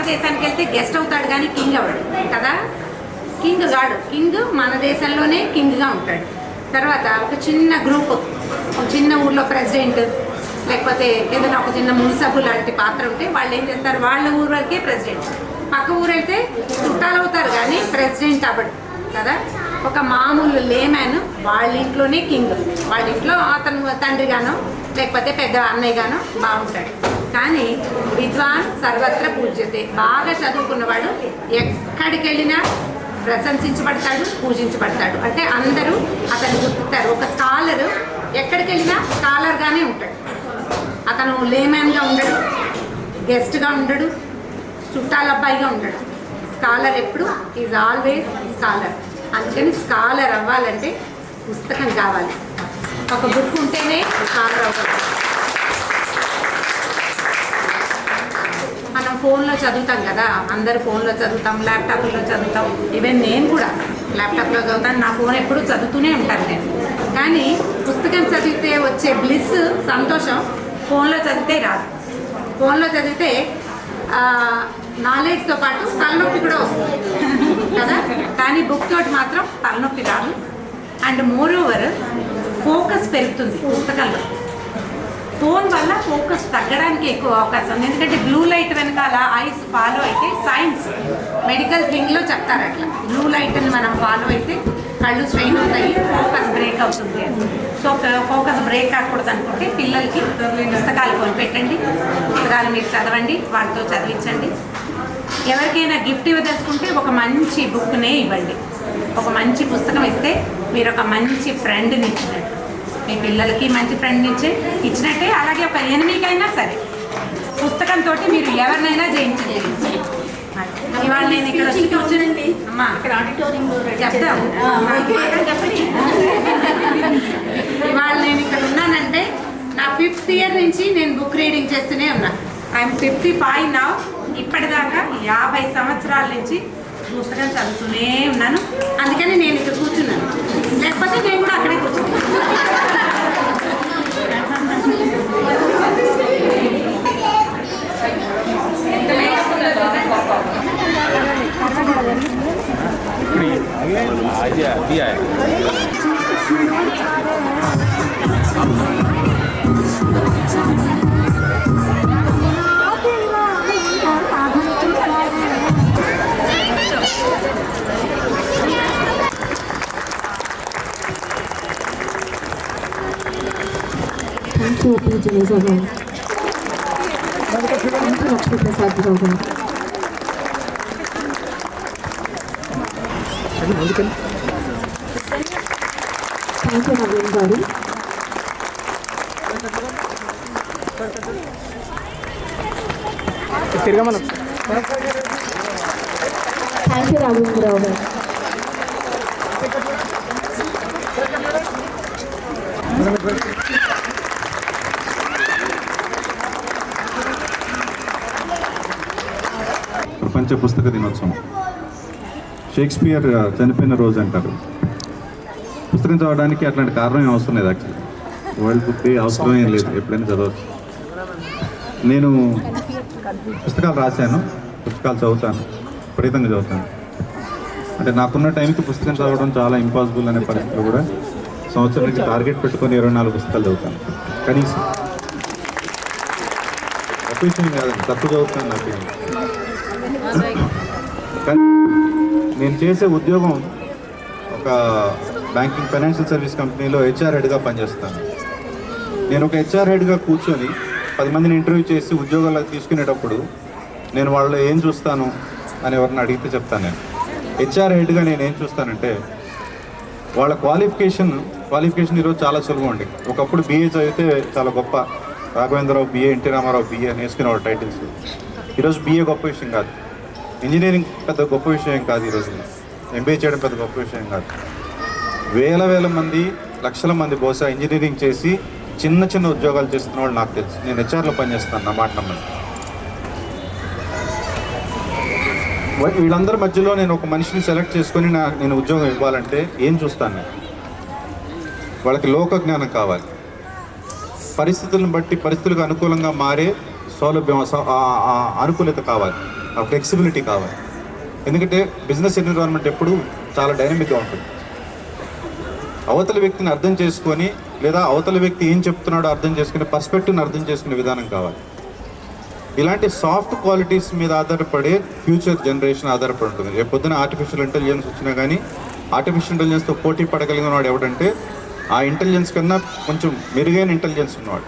దేశానికి వెళ్తే గెస్ట్ అవుతాడు కానీ కింగ్ అవ్వడు కదా. కింగ్ కాడు, కింగ్ మన దేశంలోనే కింగ్గా ఉంటాడు. తర్వాత ఒక చిన్న గ్రూప్, ఒక చిన్న ఊర్లో ప్రెసిడెంట్ లేకపోతే ఏదైనా ఒక చిన్న మున్సబు లాంటి పాత్ర ఉంటే వాళ్ళు ఏం చేస్తారు, వాళ్ళ ఊరు వరకే ప్రెసిడెంట్. పక్క ఊరు వెళ్తే చుట్టాలు అవుతారు కానీ ప్రెసిడెంట్ అవ్వడు కదా. ఒక మామూలు లేమ్యాన్ వాళ్ళ ఇంట్లోనే కింగ్, వాళ్ళ ఇంట్లో అతను తండ్రిగానో లేకపోతే పెద్ద అన్నయ్యగానో బాగుంటాడు. కానీ విద్వాన్ సర్వత్ర పూజ్యతే, బాగా చదువుకున్నవాడు ఎక్కడికి వెళ్ళినా ప్రశంసించబడతాడు, పూజించబడతాడు. అంటే అందరూ అతను గుర్తుతారు. ఒక స్కాలరు ఎక్కడికి వెళ్ళినా స్కాలర్గానే ఉంటాడు. అతను లేమ్యాన్గా ఉండడు, గెస్ట్గా ఉండడు, చుట్టాల అబ్బాయిగా ఉండడు. స్కాలర్ ఎప్పుడు ఈజ్ ఆల్వేస్ స్కాలర్. అందుకని స్కాలర్ అవ్వాలంటే పుస్తకం కావాలి, ఒక బుక్ ఉంటేనే స్కాలర్ అవ్వాలి. మనం ఫోన్లో చదువుతాం కదా, అందరు ఫోన్లో చదువుతాం, ల్యాప్టాప్లో చదువుతాం. ఈవెన్ నేను కూడా ల్యాప్టాప్లో చదువుతాను, నా ఫోన్ ఎప్పుడు చదువుతూనే ఉంటాను నేను. కానీ పుస్తకం చదివితే వచ్చే బ్లిస్, సంతోషం ఫోన్లో చదివితే రాదు. ఫోన్లో చదివితే నాలెడ్జ్తో పాటు తలనొప్పి కూడా వస్తుంది కదా. కానీ బుక్ తోటి మాత్రం తలనొప్పి రాదు. అండ్ మోర్ ఓవర్ ఫోకస్ పెరుగుతుంది పుస్తకంలో. ఫోన్ వల్ల ఫోకస్ తగ్గడానికి ఎక్కువ అవకాశం ఉంది. ఎందుకంటే బ్లూ లైట్ వెనకాల ఐస్ ఫాలో అయితే, సైన్స్ మెడికల్ థింగ్లో చెప్తారు అట్లా, బ్లూ లైట్ని మనం ఫాలో అయితే కళ్ళు స్ట్రెయిన్ అవుతాయి, ఫోకస్ బ్రేక్ అవుతుంది. సో ఫోకస్ బ్రేక్ కాకూడదు అనుకుంటే పిల్లలకి పుస్తకాలు కొనిపెట్టండి, పుస్తకాలు మీరు చదవండి, వాళ్ళతో చదివించండి. ఎవరికైనా గిఫ్ట్ ఇవ్వదలుచుకుంటే ఒక మంచి బుక్నే ఇవ్వండి. ఒక మంచి పుస్తకం ఇస్తే మీరు ఒక మంచి ఫ్రెండ్ని ఇచ్చినట్టు, మీ పిల్లలకి మంచి ఫ్రెండ్ని ఇచ్చినట్టే. అలాగే ఒక ఎనిమికైనా సరే పుస్తకంతో మీరు ఎవరినైనా జయించగలిగింది. ఇవాళ నేను ఇక్కడ వచ్చి కూర్చునండి అమ్మా, చెప్తాం. ఇవాళ నేను ఇక్కడ ఉన్నానంటే నా 5th ఇయర్ నుంచి నేను బుక్ రీడింగ్ చేస్తూనే ఉన్నా. ఐఎమ్ 55 నా. ఇప్పటిదాకా 50 సంవత్సరాల నుంచి పుస్తకం చదువుతూనే ఉన్నాను. అందుకని నేను ఇక్కడ కూర్చున్నాను, లేకపోతే నేను కూడా అక్కడే కూర్చున్నాను. अभी आया Thank you, P. Janeza garu. Thank you, Lakshmi Prasad Rao garu. Thank you, Naveen garu. Thank you, Ravindra Rao garu. ప్రపంచ పుస్తక దినోత్సవం. షేక్స్పియర్ చనిపోయిన రోజు అంటారు. పుస్తకం చదవడానికి అట్లాంటి కారణం ఏం అవసరం లేదు. యాక్చువల్లీ వరల్డ్ బుక్ డే అవసరం ఏం లేదు, ఎప్పుడైనా చదవచ్చు. నేను పుస్తకాలు రాశాను, పుస్తకాలు చదువుతాను, విపరీతంగా చదువుతాను. అంటే నాకున్న టైంకి పుస్తకం చదవడం చాలా ఇంపాసిబుల్ అనే పరిస్థితులు కూడా సంవత్సరానికి టార్గెట్ పెట్టుకొని 24 పుస్తకాలు చదువుతాను కనీసం. గొప్ప విషయం కాదండి, తక్కువ చదువుతాను నాకు. కానీ నేను చేసే ఉద్యోగం ఒక బ్యాంకింగ్ ఫైనాన్షియల్ సర్వీస్ కంపెనీలో హెచ్ఆర్ హెడ్గా పనిచేస్తాను. నేను ఒక హెచ్ఆర్ హెడ్గా కూర్చొని 10 మందిని ఇంటర్వ్యూ చేసి ఉద్యోగాలకు తీసుకునేటప్పుడు నేను వాళ్ళు ఏం చూస్తాను అని ఎవరిని అడిగితే చెప్తాను. నేను హెచ్ఆర్ హెడ్గా నేను ఏం చూస్తానంటే వాళ్ళ క్వాలిఫికేషన్ ఈరోజు చాలా సులభం అండి. ఒకప్పుడు BA చదివితే చాలా గొప్ప, Raghavendra Rao BA, NT Rama Rao BA నేర్చుకునేవాడు టైటిల్స్. ఈరోజు BA గొప్ప విషయం కాదు, ఇంజనీరింగ్ పెద్ద గొప్ప విషయం కాదు, ఈరోజు MBA చేయడం పెద్ద గొప్ప విషయం కాదు. వేల మంది, లక్షల మంది బహుశా ఇంజనీరింగ్ చేసి చిన్న ఉద్యోగాలు చేస్తున్న వాళ్ళు నాకు తెలుసు. నేను హెచ్ఆర్లో పనిచేస్తాను, నా మాట నమ్మని. వీళ్ళందరి మధ్యలో నేను ఒక మనిషిని సెలెక్ట్ చేసుకొని నేను ఉద్యోగం ఇవ్వాలంటే ఏం చూస్తాను? వాళ్ళకి లోక జ్ఞానం కావాలి, పరిస్థితులను బట్టి పరిస్థితులకు అనుకూలంగా మారే సౌలభ్యం, అనుకూలత కావాలి, ఆ ఫ్లెక్సిబిలిటీ కావాలి. ఎందుకంటే బిజినెస్ ఎన్విరాన్మెంట్ ఎప్పుడు చాలా డైనమిక్గా ఉంటుంది. అవతల వ్యక్తిని అర్థం చేసుకొని, లేదా అవతల వ్యక్తి ఏం చెప్తున్నాడో అర్థం చేసుకునే పర్స్పెక్టివ్ని అర్థం చేసుకునే విధానం కావాలి. ఇలాంటి సాఫ్ట్ క్వాలిటీస్ మీద ఆధారపడే ఫ్యూచర్ జనరేషన్ ఆధారపడి ఉంటుంది. రేపు పొద్దున ఆర్టిఫిషియల్ ఇంటెలిజెన్స్ వచ్చినా కానీ ఆర్టిఫిషియల్ ఇంటెలిజెన్స్తో పోటీ పడగలిగిన వాడు ఎవడంటే ఆ ఇంటెలిజెన్స్ కన్నా కొంచెం మెరుగైన ఇంటెలిజెన్స్ ఉన్నవాడు.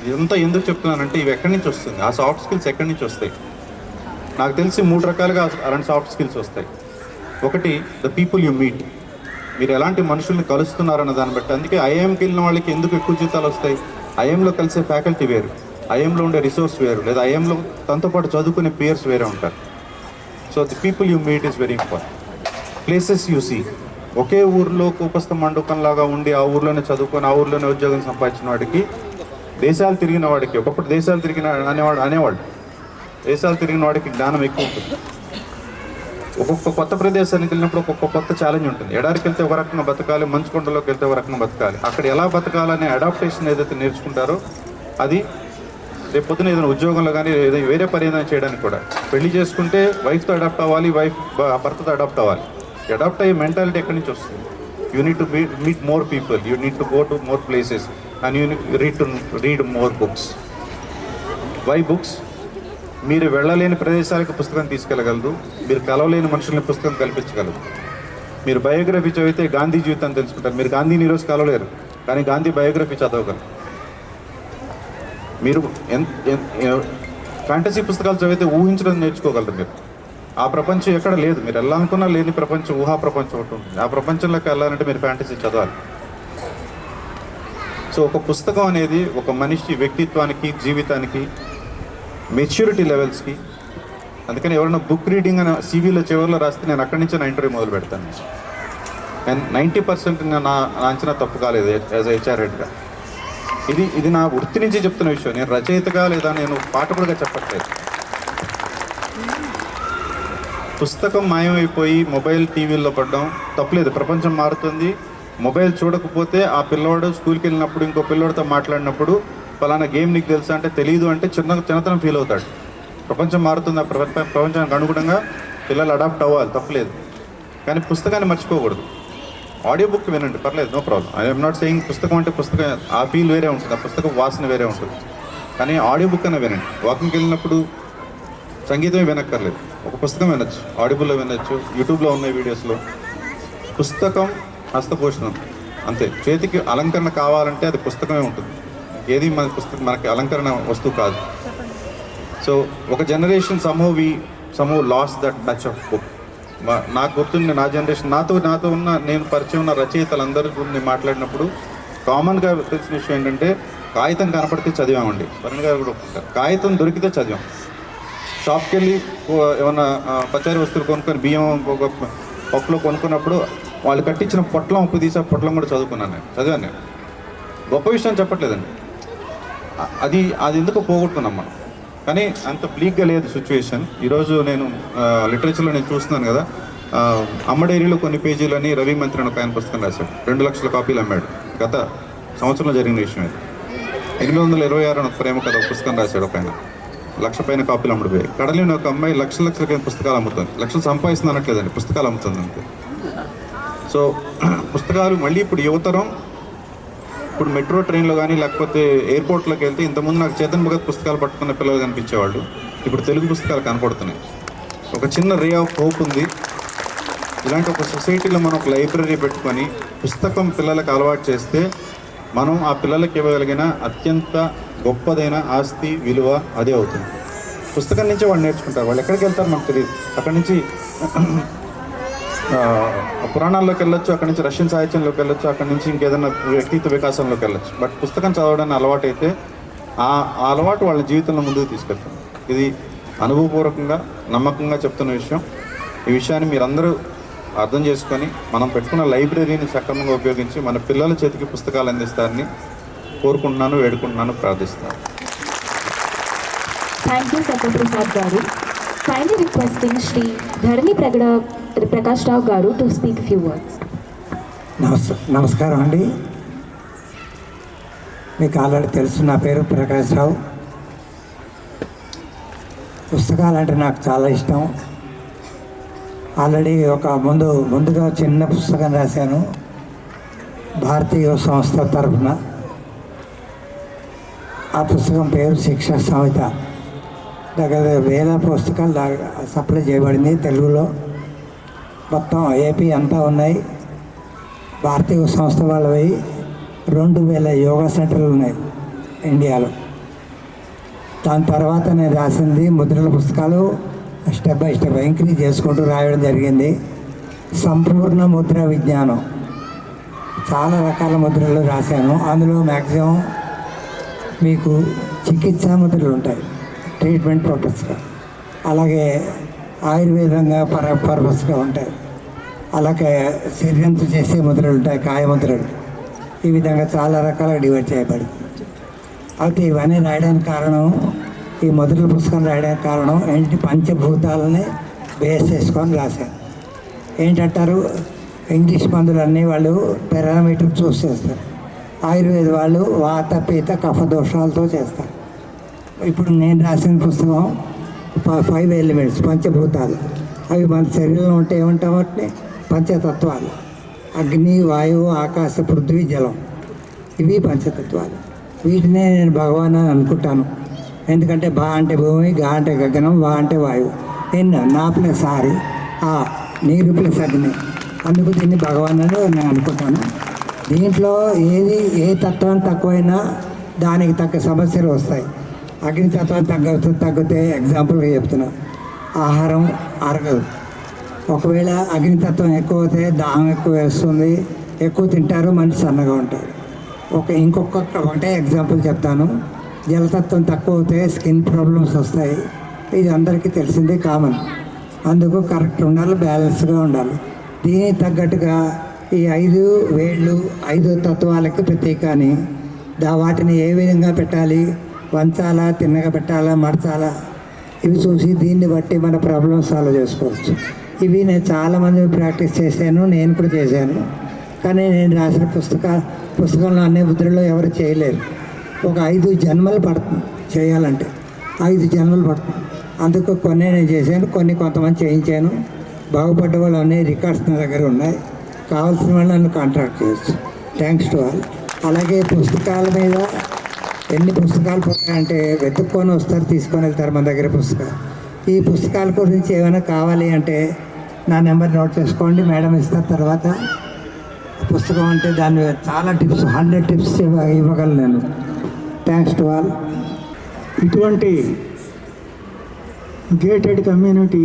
ఇదంతా ఎందుకు చెప్తున్నానంటే ఇవి ఎక్కడి నుంచి వస్తుంది, ఆ సాఫ్ట్ స్కిల్స్ ఎక్కడి నుంచి వస్తాయి? నాకు తెలిసి 3 రకాలుగా అలాంటి సాఫ్ట్ స్కిల్స్ వస్తాయి. ఒకటి, ద పీపుల్ యూ మీట్, మీరు ఎలాంటి మనుషుల్ని కలుస్తున్నారన్న దాన్ని బట్టి. అందుకే ఐఐఎంకి వెళ్ళిన వాళ్ళకి ఎందుకు ఎక్కువ జీతాలు వస్తాయి? ఐఎంలో కలిసే ఫ్యాకల్టీ వేరు, ఐఎంలో ఉండే రిసోర్స్ వేరు, లేదా ఐఎంలో తనతో పాటు చదువుకునే పియర్స్ వేరే ఉంటారు. So the people you meet is very important. Places you see, ఒకే ఊరిలో కూపస్థ మండపంలాగా ఉండి ఆ ఊర్లోనే చదువుకొని ఆ ఊర్లోనే ఉద్యోగం సంపాదించిన వాడికి, దేశాలు తిరిగిన వాడికి, ఒకప్పుడు దేశాలు తిరిగిన అనేవాడు దేశాలు తిరిగిన వాడికి జ్ఞానం ఎక్కువ ఉంటుంది. ఒక్కొక్క కొత్త ప్రదేశానికి వెళ్ళినప్పుడు ఒక్కొక్క కొత్త ఛాలెంజ్ ఉంటుంది. ఎడారికి వెళ్తే ఒక రకంగా బతకాలి, మంచు కొండలోకి వెళ్తే ఒక రకంగా బతకాలి. అక్కడ ఎలా బతకాలనే అడాప్టేషన్ ఏదైతే నేర్చుకుంటారో అది రేపు పొద్దున ఏదైనా ఉద్యోగంలో కానీ ఏదైనా వేరే పని ఏదైనా చేయడానికి కూడా. పెళ్లి చేసుకుంటే వైఫ్తో అడాప్ట్ అవ్వాలి, భర్తతో అడాప్ట్ అవ్వాలి. అడాప్ట్ అయ్యే మెంటాలిటీ ఎక్కడి నుంచి వస్తుంది? You need to meet more people, you need to go to more places and you read more books. Why books? మీరు వెళ్ళలేని ప్రదేశాలకు పుస్తకం తీసుకెళ్ళగలదు, మీరు కలవలేని మనుషుల్ని పుస్తకం కల్పించగలదు. మీరు బయోగ్రఫీ చదివితే గాంధీ జీవితాన్ని తెలుసుకుంటారు. మీరు గాంధీని ఈరోజు కలవలేరు, కానీ గాంధీ బయోగ్రఫీ చదవగలరు. మీరు ఫ్యాంటసీ పుస్తకాలు చదివితే ఊహించడం నేర్చుకోగలరు. మీరు ఆ ప్రపంచం ఎక్కడ లేదు, మీరు వెళ్ళాలనుకున్నా లేని ప్రపంచం, ఊహా ప్రపంచం ఒకటి ఉంటుంది. ఆ ప్రపంచంలోకి వెళ్ళాలంటే మీరు ఫ్యాంటసీ చదవాలి. సో ఒక పుస్తకం అనేది ఒక మనిషి వ్యక్తిత్వానికి, జీవితానికి, మెచ్యూరిటీ లెవెల్స్కి. అందుకని ఎవరైనా బుక్ రీడింగ్ అని CVలో చివరిలో రాస్తే నేను అక్కడి నుంచి నా ఇంటర్వ్యూ మొదలు పెడతాను. అండ్ 90% నా అంచనా తప్పు కాలేదు యాజ్ HR హెడ్గా. ఇది నా వృత్తి నుంచి చెప్తున్న విషయం. నేను రచయితగా లేదా నేను పాఠకుడిగా చెప్పట్లేదు. పుస్తకం మాయమైపోయి మొబైల్ టీవీల్లో పడడం తప్పలేదు. ప్రపంచం మారుతుంది. మొబైల్ చూడకపోతే ఆ పిల్లవాడు స్కూల్కి వెళ్ళినప్పుడు ఇంకో పిల్లవాడితో మాట్లాడినప్పుడు ఫలానా గేమ్ నీకు తెలుసా అంటే తెలియదు అంటే చిన్నతనం ఫీల్ అవుతాడు. ప్రపంచం మారుతుంది, ఆ ప్రపంచానికి అనుగుణంగా పిల్లలు అడాప్ట్ అవ్వాలి, తప్పలేదు. కానీ పుస్తకాన్ని మర్చిపోకూడదు. ఆడియో బుక్ వినండి, పర్లేదు, no problem. I'm not saying పుస్తకం అంటే పుస్తకం ఆ ఫీల్ వేరే ఉంటుంది, ఆ పుస్తకం వాసన వేరే ఉంటుంది. కానీ ఆడియో బుక్ అనే వినండి. వాకింగ్కి వెళ్ళినప్పుడు సంగీతం వినక్కర్లేదు, ఒక పుస్తకం వినొచ్చు, ఆడిబుల్లో వినొచ్చు, యూట్యూబ్లో ఉన్న వీడియోస్లో. పుస్తకం హస్తభూషణం అంతే. చేతికి అలంకరణ కావాలంటే అది పుస్తకమే ఉంటుంది, ఏది మన పుస్తకం మనకి అలంకరణ వస్తువు కాదు. సో ఒక generation somehow lost that touch of book. నాకు గుర్తుంది, నా జనరేషన్ నాతో ఉన్న నేను పరిచయం ఉన్న రచయితలందరూ గురించి మాట్లాడినప్పుడు కామన్గా తెలిసిన విషయం ఏంటంటే కాగితం కనపడితే చదివామండి. వరుణ్ గారు కూడా ఒప్పుకుంటారు, కాగితం దొరికితే చదివాం. షాప్కి వెళ్ళి ఏమన్నా పచారీ వస్తువులు కొనుక్కొని బియ్యం ఒక పప్పులో కొనుక్కున్నప్పుడు వాళ్ళు కట్టించిన పొట్లం ఉప్పు తీసి పొట్లం కూడా చదివాను నేను. గొప్ప విషయం చెప్పట్లేదండి, అది ఎందుకు పోగొట్టుకున్నాం మనం. కానీ అంత బ్లీక్గా లేదు సిచ్యువేషన్. ఈరోజు నేను లిటరేచర్లో నేను చూస్తున్నాను కదా, అమ్మడేరిలో కొన్ని పేజీలని రవి మంత్రి అని ఒక ఆయన పుస్తకం రాశాడు, 2 లక్షల కాపీలు అమ్మాడు. గత సంవత్సరంలో జరిగిన విషయం ఇది. 826 అని ఒక ప్రేమ కథ పుస్తకం రాశాడు ఒక ఆయన, 1,00,000 పైన కాపీలు అమ్ముడిపోయాయి. కడలేని ఒక అమ్మాయి లక్షలకి పుస్తకాలు అమ్ముతుంది, లక్షలు సంపాదిస్తుంది అనట్లేదండి, పుస్తకాలు అమ్ముతుంది అంతే. సో పుస్తకాలు మళ్ళీ ఇప్పుడు యువతరం ఇప్పుడు మెట్రో ట్రైన్లో కానీ లేకపోతే ఎయిర్పోర్ట్లోకి వెళ్తే ఇంతకుముందు నాకు చేతన్ భగత్ పుస్తకాలు పట్టుకున్న పిల్లలు కనిపించేవాళ్ళు, ఇప్పుడు తెలుగు పుస్తకాలు కనపడుతున్నాయి. ఒక చిన్న రే ఆఫ్ హోప్ ఉంది. ఇలాంటి ఒక సొసైటీలో మనం ఒక లైబ్రరీ పెట్టుకొని పుస్తకం పిల్లలకు అలవాటు చేస్తే మనం ఆ పిల్లలకి ఇవ్వగలిగిన అత్యంత గొప్పదైన ఆస్తి విలువ అదే అవుతుంది. పుస్తకం నుంచే వాళ్ళు నేర్చుకుంటారు. వాళ్ళు ఎక్కడికి వెళ్తారు మనకు తెలియదు. అక్కడి నుంచి పురాణాల్లోకి వెళ్ళొచ్చు, అక్కడి నుంచి రష్యన్ సాహిత్యంలోకి వెళ్ళొచ్చు, అక్కడి నుంచి ఇంకేదైనా వ్యక్తిత్వ వికాసంలోకి వెళ్ళొచ్చు. బట్ పుస్తకం చదవడానికి అలవాటు అయితే ఆ అలవాటు వాళ్ళ జీవితంలో ముందుకు తీసుకెళ్తాం. ఇది అనుభవపూర్వకంగా నమ్మకంగా చెప్తున్న విషయం. ఈ విషయాన్ని మీరందరూ అర్థం చేసుకొని మనం పెట్టుకున్న లైబ్రరీని సక్రమంగా ఉపయోగించి మన పిల్లల చేతికి పుస్తకాలు అందిస్తారని కోరుకుంటున్నాను, వేడుకుంటున్నాను, ప్రార్థిస్తాను. థ్యాంక్ యూ సత్యప్రసాద్ గారు. ఫైనలీ రిక్వెస్టింగ్ శ్రీ ధరణి ప్రకాష్ రావు గారు టు స్పీక్ ఫ్యూ వర్డ్స్. నమస్కారం అండి. మీకు ఆల్రెడీ తెలుసు, నా పేరు ప్రకాష్ రావు. పుస్తకాలంటే నాకు చాలా ఇష్టం. ఆల్రెడీ ముందుగా చిన్న పుస్తకం రాశాను భారతీయ సంస్థ తరఫున. ఆ పుస్తకం పేరు శిక్షా సంహిత. దగ్గర 1000 పుస్తకాలు సప్లై చేయబడింది తెలుగులో. మొత్తం ఏపీ అంతా ఉన్నాయి. భారతీయ సంస్థ వాళ్ళవి 2000 యోగా సెంటర్లు ఉన్నాయి ఇండియాలో. దాని తర్వాత నేను రాసింది ముద్రల పుస్తకాలు స్టెప్ బై స్టెప్ ఇంక్రీజ్ చేసుకుంటూ రాయడం జరిగింది. సంపూర్ణ ముద్ర విజ్ఞానం, చాలా రకాల ముద్రలు రాశాను. అందులో మ్యాక్సిమం మీకు చికిత్సా ముద్రలు ఉంటాయి ట్రీట్మెంట్ పర్పస్గా, అలాగే ఆయుర్వేదంగా పర్పస్గా ఉంటాయి, అలాగే శరీరంతో చేసే ముద్రలు ఉంటాయి కాయముద్రలు. ఈ విధంగా చాలా రకాలుగా డివైడ్ చేయబడింది. అయితే ఇవన్నీ రాయడానికి కారణం, ఈ మొదటి పుస్తకం రాయడానికి కారణం ఏంటి, పంచభూతాలని బేస్ చేసుకొని రాశాను. ఏంటంటారు, ఇంగ్లీష్ మందులన్నీ వాళ్ళు పారామీటర్ చూస్ చేస్తారు, ఆయుర్వేద వాళ్ళు వాత పీత కఫ దోషాలతో చేస్తారు. ఇప్పుడు నేను రాసిన పుస్తకం 5 ఎలిమెంట్స్, పంచభూతాలు. అవి మన శరీరంలో ఉంటే ఏమంటాం వాటిని, పంచతత్వాలు. అగ్ని, వాయువు, ఆకాశ, పృథ్వీ, జలం, ఇవి పంచతత్వాలు. వీటినే నేను భగవాన్ అని అనుకుంటాను. ఎందుకంటే బా అంటే భూమి, గా అంటే గగనం, వా అంటే వాయువు, నా ప్లస్ ఆరి, ఆ నీరు ప్లస్ అగ్ని. అందుకు దీన్ని భగవాన్ అని నేను అనుకుంటాను. దీంట్లో ఏ తత్వం తక్కువైనా దానికి తగ్గ సమస్యలు వస్తాయి. అగ్నితత్వం తగ్గితే ఎగ్జాంపుల్గా చెప్తున్నా, ఆహారం అరగదు. ఒకవేళ అగ్నితత్వం ఎక్కువ అయితే దాహం ఎక్కువ వేస్తుంది, ఎక్కువ తింటారు, మనిషి సన్నగా ఉంటారు. ఒకటే ఎగ్జాంపుల్ చెప్తాను. జలతత్వం తక్కువ అవుతే స్కిన్ ప్రాబ్లమ్స్ వస్తాయి. ఇది అందరికీ తెలిసిందే, కామన్. అందుకు కరెక్ట్ ఉండాలి, బ్యాలెన్స్గా ఉండాలి. దీనికి తగ్గట్టుగా ఈ 5 వేళ్ళు 5 తత్వాలకి ప్రత్యేక అని వాటిని ఏ విధంగా పెట్టాలి, వంచాలా, తిన్నగా పెట్టాలా, మడచాలా, ఇవి చూసి దీన్ని బట్టి మన ప్రాబ్లమ్ సాల్వ్ చేసుకోవచ్చు. ఇవి నేను చాలామంది ప్రాక్టీస్ చేశాను, నేను కూడా చేశాను. కానీ నేను రాసిన పుస్తకంలో అన్ని ముద్రలో ఎవరు చేయలేరు. ఒక 5 జన్మలు పడుతుంది చేయాలంటే, 5 జన్మలు పడుతుంది. అందుకు కొన్ని నేను చేశాను, కొంతమంది చేయించాను. బాగుపడ్డ వాళ్ళు అన్ని రికార్డ్స్ నా దగ్గర ఉన్నాయి. కావాల్సిన వాళ్ళు నన్ను కాంటాక్ట్ చేయొచ్చు. Thanks to all. అలాగే పుస్తకాల మీద ఎన్ని పుస్తకాలు పోతాయంటే వెతుక్కొని వస్తారు, తీసుకొని వెళ్తారు మన దగ్గర పుస్తకాలు. ఈ పుస్తకాల గురించి ఏమైనా కావాలి అంటే నా నెంబర్ నోట్ చేసుకోండి, మేడం ఇస్తారు. తర్వాత పుస్తకం అంటే దాని చాలా టిప్స్, 100 టిప్స్ ఇవ్వగలను నేను. Thanks to all. ఇటువంటి గేటెడ్ కమ్యూనిటీ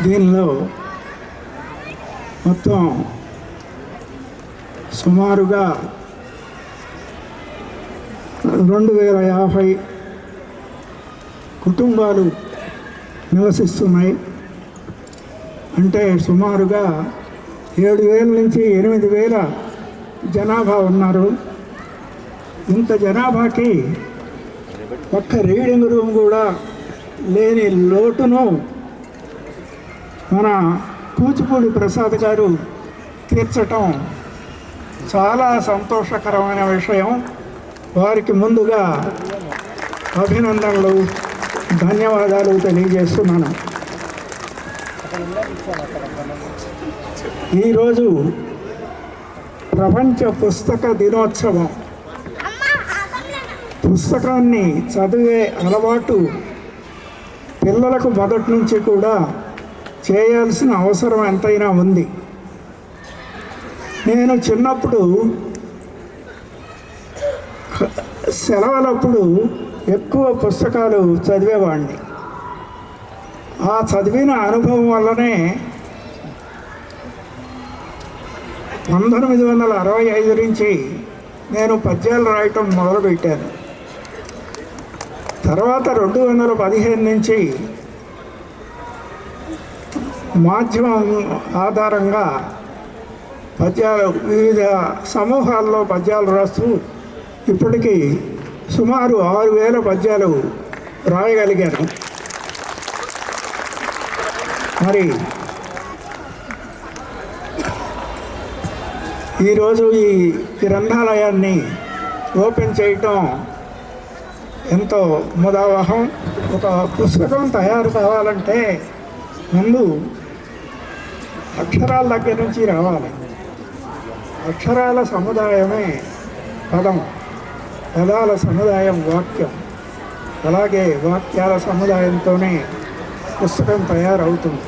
దీనిలో మొత్తం సుమారుగా 2050 కుటుంబాలు నివసిస్తున్నాయి. అంటే సుమారుగా 7,000 నుంచి 8,000 జనాభా ఉన్నారు. ఇంత జనాభాకి ఒక్క రీడింగ్ రూమ్ కూడా లేని లోటును మన కూచిపూడి ప్రసాద్ గారు తీర్చటం చాలా సంతోషకరమైన విషయం. వారికి ముందుగా అభినందనలు, ధన్యవాదాలు తెలియజేస్తున్నాను. ఈరోజు ప్రపంచ పుస్తక దినోత్సవం. పుస్తకాన్ని చదివే అలవాటు పిల్లలకు మొదటి నుంచి కూడా చేయాల్సిన అవసరం ఎంతైనా ఉంది. నేను చిన్నప్పుడు సెలవులప్పుడు ఎక్కువ పుస్తకాలు చదివేవాడిని. ఆ చదివిన అనుభవం వల్లనే 1965 నుంచి నేను పద్యాలు రాయటం మొదలుపెట్టాను. తర్వాత 2015 నుంచి మాధ్యమం ఆధారంగా పద్యాలు, వివిధ సమూహాల్లో పద్యాలు రాస్తూ ఇప్పటికీ సుమారు 6,000 పద్యాలు రాయగలిగాను. మరి ఈరోజు ఈ గ్రంథాలయాన్ని ఓపెన్ చేయటం ఎంతో ముదావహం. ఒక పుస్తకం తయారు కావాలంటే ముందు అక్షరాల దగ్గర నుంచి రావాలి. అక్షరాల సముదాయమే పదం, పదాల సముదాయం వాక్యం. అలాగే వాక్యాల సముదాయంతోనే పుస్తకం తయారవుతుంది.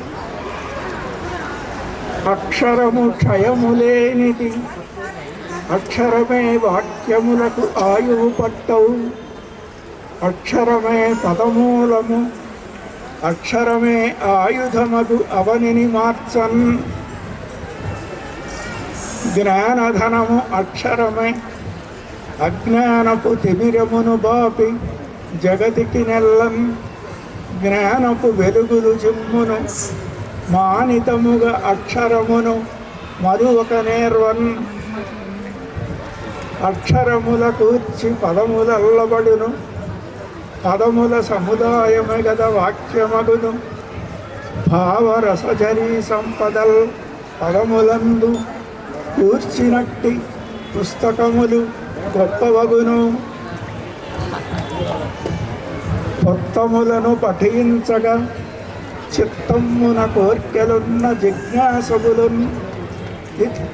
అక్షరము క్షయము లేనిది, అక్షరమే వాక్యములకు ఆయువు పట్టవు, అక్షరమే పదమూలము, అక్షరమే ఆయుధమగు అవనిని మార్చన్. జ్ఞానధనము అక్షరమే, అజ్ఞానపు తిమిరమును బాపి జగతికి నెల్లన్. జ్ఞానపు వెలుగులు జిమ్మును, మానితముగా అక్షరమును మరువక నేర్వన్. అక్షరముల కూర్చి పదములల్లబడును, పదముల సముదాయమే గద వాక్యమగును. భావరసజరీ సంపదల్ పదములందు కూర్చినట్టి పుస్తకములు గొప్పవగును. పొత్తములను పఠించగా చిత్తమ్మున కోర్కెలున్న జిజ్ఞాసములున్.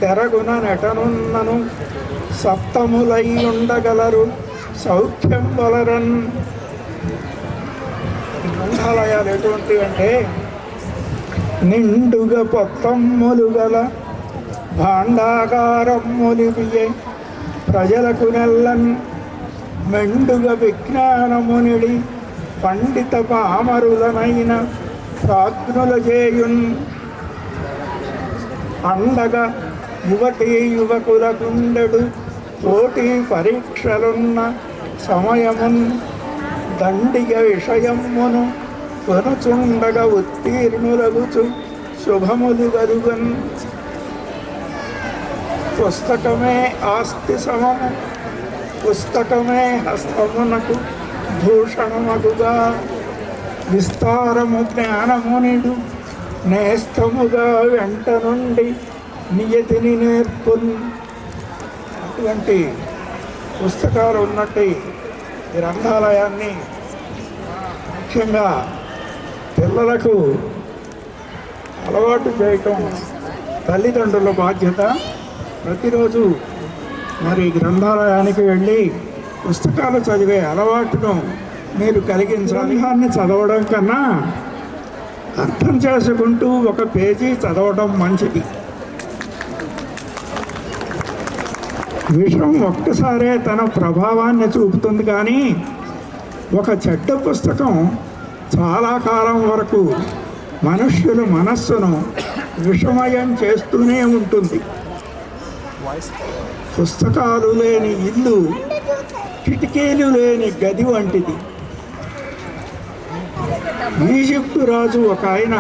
తెరగున నెటనున్నను సప్తములై ఉండగలరు సౌఖ్యం వలరన్. గ్రంథాలయాలు ఎటువంటివి అంటే నిండుగా పొత్తమ్ములు గల భాండాగారమ్ములివియే ప్రజలకు నెల్లన్. మెండుగా విజ్ఞానమునిడి పండిత పామరులనైన ప్రాజ్ఞుల చేయున్. అండగా యువతీ యువకుల గుండెడు పోటీ పరీక్షలున్న సమయమున్. దండిగ విషయమును కొనుచుండగా ఉత్తీర్ణులగుచు శుభములు గలుగన్. పుస్తకమే ఆస్తి సమము, పుస్తకమే హస్తమునకు భూషణమగుగా. విస్తారము జ్ఞానమునిడు నేస్తముగా వెంట నుండి నియతిని నేర్పున్. అటువంటి పుస్తకాలు ఉన్నట్టు గ్రంథాలయాన్ని ముఖ్యంగా పిల్లలకు అలవాటు చేయటం తల్లిదండ్రుల బాధ్యత. ప్రతిరోజు మరి గ్రంథాలయానికి వెళ్ళి పుస్తకాలు చదివే అలవాటును మీరు కలిగించాలి. గ్రంథాన్ని చదవడం కన్నా అర్థం చేసుకుంటూ ఒక పేజీ చదవడం మంచిది. విషయం ఒక్కసారే తన ప్రభావాన్ని చూపుతుంది, కానీ ఒక చెడ్డ పుస్తకం చాలా కాలం వరకు మనుష్యుల మనస్సును విషమయం చేస్తూనే ఉంటుంది. పుస్తకాలు లేని ఇల్లు కిటికీలు లేని గది వంటిది. ఈజిప్టు రాజు ఒక ఆయన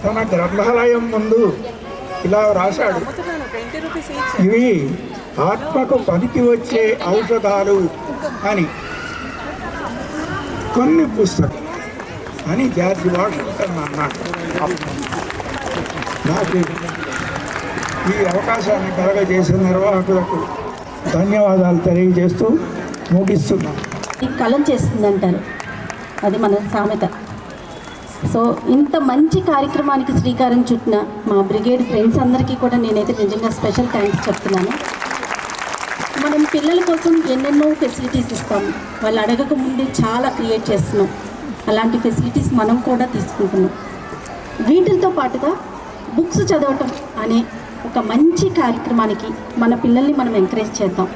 తన గ్రంథాలయం ముందు ఇలా రాశాడు, ఇవి ఆత్మకు పనికి వచ్చే ఔషధాలు అని. కొన్ని పుస్తకం అని జార్జ్ వాషింగ్టన్ అన్నాడు. నాకు ఈ అవకాశాన్ని కలగజేసిన నిర్వాహకులకు ధన్యవాదాలు తెలియజేస్తూ ముగిస్తున్నాను. కలం చేస్తుందంటారు, అది మన సామెత. సో ఇంత మంచి కార్యక్రమానికి శ్రీకారం చుట్టిన మా బ్రిగేడ్ ఫ్రెండ్స్ అందరికీ కూడా నేనైతే నిజంగా స్పెషల్ థ్యాంక్స్ చెప్తున్నాను. మనం పిల్లల కోసం ఎన్నెన్నో ఫెసిలిటీస్ ఇస్తాం, వాళ్ళు అడగక ముందే చాలా క్రియేట్ చేస్తున్నాం. అలాంటి ఫెసిలిటీస్ మనం కూడా తీసుకుంటున్నాం. వీటితో పాటుగా బుక్స్ చదవటం అనే ఒక మంచి కార్యక్రమానికి మన పిల్లల్ని మనం ఎంకరేజ్ చేద్దాం.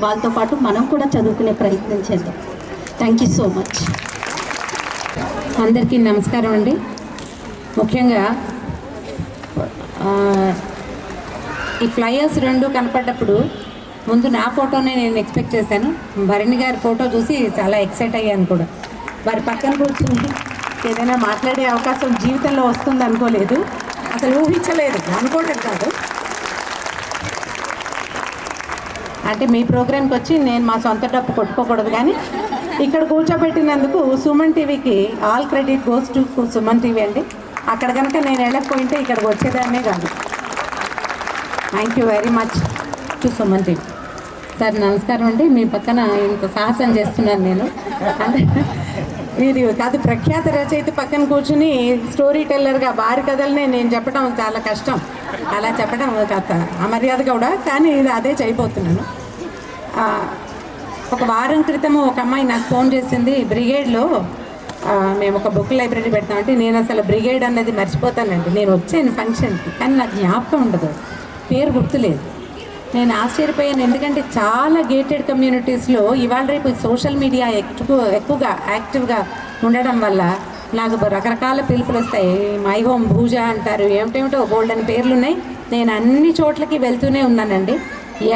వాళ్ళతో పాటు మనం కూడా చదువుకునే ప్రయత్నం చేద్దాం. Thank you so much. అందరికీ నమస్కారం అండి. ముఖ్యంగా ఈ ఫ్లయర్స్ రెండు కనపడ్డప్పుడు ముందు నా ఫోటోనే నేను ఎక్స్పెక్ట్ చేశాను. భరణి గారి ఫోటో చూసి చాలా ఎక్సైట్ అయ్యాను కూడా. వారి పక్కన కూర్చుని ఏదైనా మాట్లాడే అవకాశం జీవితంలో వస్తుంది అనుకోలేదు, అసలు ఊహించలేదు, అనుకోవటం కాదు. అంటే మీ ప్రోగ్రామ్కి వచ్చి నేను మా సొంత డబ్బు కొట్టుకోకూడదు, కానీ ఇక్కడ కూర్చోబెట్టినందుకు సుమన్ టీవీకి all credit goes to Suman TV అండి. అక్కడ కనుక నేను వెళ్ళకపోయింటే ఇక్కడికి వచ్చేదాన్నే కాదు. Thank you very much to Suman TV. Sir నమస్కారం అండి. మీ పక్కన ఇంత సాహసం చేస్తున్నాను నేను. అంటే ఇది కాదు, ప్రఖ్యాత రచయిత పక్కన కూర్చుని స్టోరీ టెల్లర్గా వారి కథలనే నేను చెప్పడం చాలా కష్టం. అలా చెప్పడం కాస్త అమర్యాద కూడా, కానీ ఇది అదే చేయబోతున్నాను. ఒక వారం క్రితము ఒక అమ్మాయి నాకు ఫోన్ చేసింది, బ్రిగేడ్లో మేము ఒక బుక్ లైబ్రరీ పెడతామంటే. నేను అసలు బ్రిగేడ్ అన్నది మర్చిపోతానండి. నేను వచ్చాను ఫంక్షన్కి, కానీ నాకు జ్ఞాపకం ఉండదు, పేరు గుర్తులేదు. నేను ఆశ్చర్యపోయాను, ఎందుకంటే చాలా గేటెడ్ కమ్యూనిటీస్లో ఇవాళ రేపు సోషల్ మీడియా ఎక్కువగా యాక్టివ్గా ఉండడం వల్ల నాకు రకరకాల పిలుపులు వస్తాయి. మై హోమ్ భూజ అంటారు, ఏమిటేమిటో గోల్డెన్ పేర్లు ఉన్నాయి. నేను అన్ని చోట్లకి వెళ్తూనే ఉన్నానండి.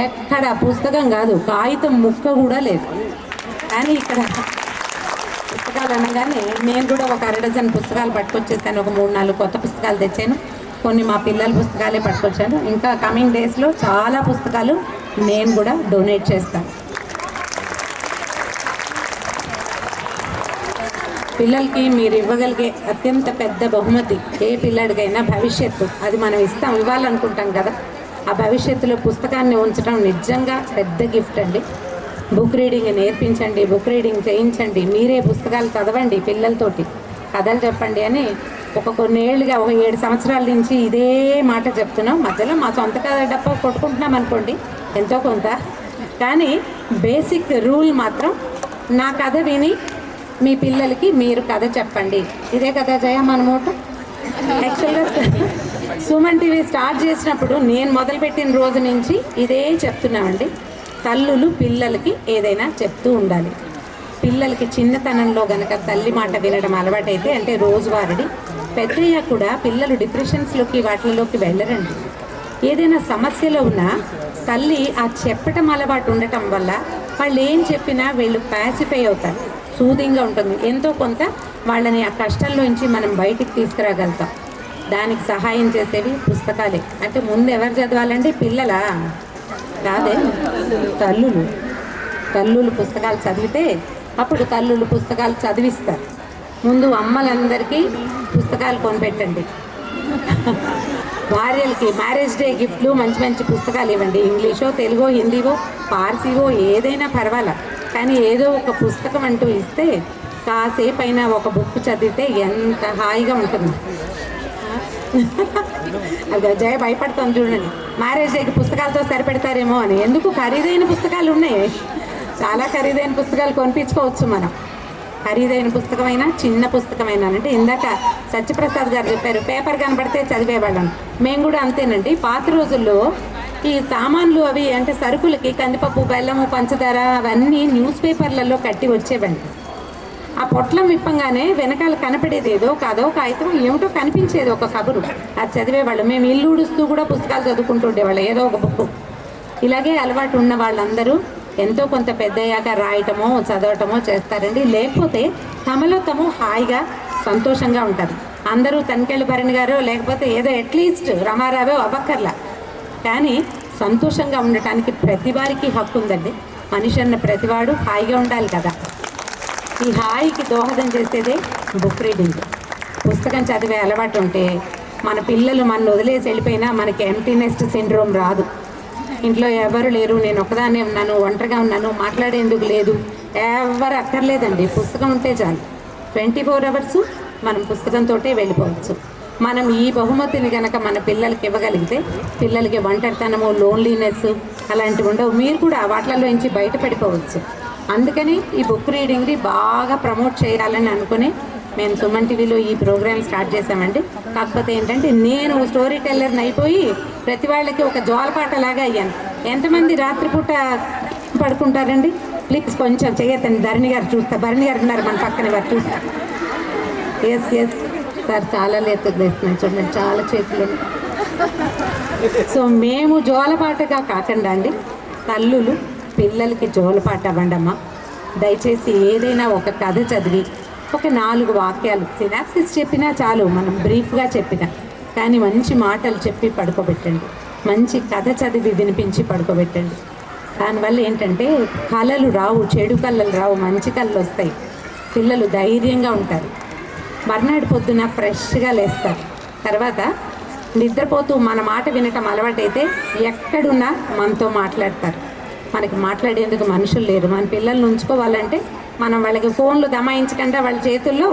ఎక్కడ పుస్తకం కాదు, కాగితం ముక్క కూడా లేదు. కానీ ఇక్కడ పుస్తకాలు అనగానే నేను కూడా ఒక 1 డజన్ పుస్తకాలు పట్టుకొచ్చేసాను. ఒక 3-4 కొత్త పుస్తకాలు తెచ్చాను. కొన్ని మా పిల్లల పుస్తకాలే పట్టుకొచ్చాను. ఇంకా కమింగ్ డేస్లో చాలా పుస్తకాలు నేను కూడా డొనేట్ చేస్తాను. పిల్లలకి మీరు ఇవ్వగలిగే అత్యంత పెద్ద బహుమతి ఏ పిల్లాడికైనా భవిష్యత్తు. అది మనం ఇవ్వాలనుకుంటాం కదా. ఆ భవిష్యత్తులో పుస్తకాన్ని ఉంచడం నిజంగా పెద్ద గిఫ్ట్ అండి. బుక్ రీడింగ్ నేర్పించండి, బుక్ రీడింగ్ చేయించండి, మీరే పుస్తకాలు చదవండి, పిల్లలతోటి కథలు చెప్పండి అని కొన్ని ఏళ్ళుగా, ఒక 7 సంవత్సరాల నుంచి ఇదే మాట చెప్తున్నాం. మధ్యలో మా సొంత కథ డబ్బా కొట్టుకుంటున్నాం అనుకోండి ఎంతో కొంత, కానీ బేసిక్ రూల్ మాత్రం నా కథ విని మీ పిల్లలకి మీరు కథ చెప్పండి. ఇదే కదా జయ మన మోటో. యాక్చువల్గా సుమన్ టీవీ స్టార్ట్ చేసినప్పుడు నేను మొదలుపెట్టిన రోజు నుంచి ఇదే చెప్తున్నామండి. తల్లులు పిల్లలకి ఏదైనా చెప్తూ ఉండాలి. పిల్లలకి చిన్నతనంలో గనక తల్లి మాట వినడం అలవాటైతే, అంటే రోజువారీ, పెద్దయ్యా కూడా పిల్లలు డిప్రెషన్స్లోకి వాటిలోకి వెళ్ళరండి. ఏదైనా సమస్యలో ఉన్నా తల్లి ఆ చెప్పటం అలవాటు ఉండటం వల్ల వాళ్ళు ఏం చెప్పినా వీళ్ళు ప్యాసిఫై అవుతారు. సూదింగ్గా ఉంటుంది. ఎంతో కొంత వాళ్ళని ఆ కష్టంలోంచి మనం బయటికి తీసుకురాగలుగుతాం. దానికి సహాయం చేసేవి పుస్తకాలే. అంటే ముందు ఎవరు చదవాలంటే పిల్లలా కాదే, తల్లులు పుస్తకాలు చదివితే అప్పుడు తల్లులు పుస్తకాలు చదివిస్తారు. ముందు అమ్మలందరికీ పుస్తకాలు కొనిపెట్టండి. భార్యలకి మ్యారేజ్ డే గిఫ్ట్లు మంచి మంచి పుస్తకాలు ఇవ్వండి. ఇంగ్లీషో, తెలుగో, హిందీవో, పార్సీవో ఏదైనా పర్వాలా, కానీ ఏదో ఒక పుస్తకం అంటూ ఇస్తే కాసేపు అయినా ఒక బుక్ చదివితే ఎంత హాయిగా ఉంటుంది. అది జయ భయపడతాం చూడండి, మ్యారేజ్ డేకి పుస్తకాలతో సరిపెడతారేమో అని. ఎందుకు, ఖరీదైన పుస్తకాలు ఉన్నాయి, చాలా ఖరీదైన పుస్తకాలు కొనిపించుకోవచ్చు మనం. ఖరీదైన పుస్తకమైనా చిన్న పుస్తకమైనా అంటే ఇందాక సత్యప్రసాద్ గారు చెప్పారు పేపర్ కనబడితే చదివేవాళ్ళం. మేము కూడా అంతేనండి. పాత రోజుల్లో ఈ సామాన్లు అవి అంటే సరుకులకి కందిపప్పు, బెల్లము, పంచదార అవన్నీ న్యూస్ పేపర్లలో కట్టి వచ్చేవండి. ఆ పొట్లం విప్పంగానే వెనకాల కనపడేది ఏదో కాదో కాగితం ఏమిటో కనిపించేది ఒక కబురు, అది చదివేవాళ్ళం. మేము ఇల్లు ఊడుస్తూ కూడా పుస్తకాలు చదువుకుంటూ ఉండేవాళ్ళం, ఏదో ఒక బుక్. ఇలాగే అలవాటు ఉన్న వాళ్ళందరూ ఎంతో కొంత పెద్దయ్యాక రాయటమో చదవటమో చేస్తారండి. లేకపోతే తమలో తాము హాయిగా సంతోషంగా ఉంటారు. అందరూ తనికెళ్ళి భరణి గారు లేకపోతే ఏదో అట్లీస్ట్ రమారావో అవ్వక్కర్లా, కానీ సంతోషంగా ఉండటానికి ప్రతి వారికి హక్కు ఉందండి. మనిషి అన్న ప్రతివాడు హాయిగా ఉండాలి కదా. ఈ హాయికి దోహదం చేసేదే బుక్ రీడింగ్. పుస్తకం చదివే అలవాటు ఉంటే మన పిల్లలు మన వదిలేసి వెళ్ళిపోయినా మనకి ఎంప్టీ నెస్ట్ సిండ్రోమ్ రాదు. ఇంట్లో ఎవరు లేరు, నేను ఒకదాన్నే ఉన్నాను, ఒంటరిగా ఉన్నాను, మాట్లాడేందుకు లేదు, ఎవరు అక్కర్లేదండి. పుస్తకం ఉంటే చాలు. 24 అవర్స్ మనం పుస్తకంతో వెళ్ళిపోవచ్చు. మనం ఈ బహుమతిని కనుక మన పిల్లలకి ఇవ్వగలిగితే పిల్లలకి ఒంటరితనము, లోన్లీనెస్ అలాంటివి ఉండవు. మీరు కూడా వాటిల్లో నుంచి బయటపడిపోవచ్చు. అందుకని ఈ బుక్ రీడింగ్ని బాగా ప్రమోట్ చేయాలని అనుకుని మేము సుమన్ టీవీలో ఈ ప్రోగ్రామ్ స్టార్ట్ చేశామండి. కాకపోతే ఏంటంటే నేను స్టోరీ టెల్లర్ని అయిపోయి ప్రతి వాళ్ళకి ఒక జోలపాటలాగా అయ్యాను. ఎంతమంది రాత్రిపూట పడుకుంటారండి? ప్లీజ్ కొంచెం చేయొద్దండి. ధరణి గారు చూస్తా, భరణి గారు ఉన్నారు మన పక్కన, వారు చూస్తా. ఎస్ సార్, చాలా లేస్తున్నాయి చూడండి, చాలా చేతులు. సో మేము జోలపాటగా కాకుండా అండి, తల్లులు పిల్లలకి జోలపాట అవ్వండమ్మా. దయచేసి ఏదైనా ఒక కథ చదివి ఒక 4 వాక్యాలు సినాప్సిస్ చెప్పినా చాలు, మనం బ్రీఫ్గా చెప్పినా, కానీ మంచి మాటలు చెప్పి పడుకోబెట్టండి. మంచి కథ చదివి వినిపించి పడుకోబెట్టండి. దానివల్ల ఏంటంటే కళలు రావు, చెడు కళలు రావు, మంచి కళలు వస్తాయి. పిల్లలు ధైర్యంగా ఉంటారు, మర్నాడు పొద్దున ఫ్రెష్గా లేస్తారు. తర్వాత నిద్రపోతూ మన మాట వినటం అలవాటైతే ఎక్కడున్నా మనతో మాట్లాడతారు. మనకి మాట్లాడేందుకు మనుషులు లేరు. మన పిల్లల్ని ఉంచుకోవాలంటే మనం వాళ్ళకి ఫోన్లు దమాయించకుండా వాళ్ళ చేతుల్లో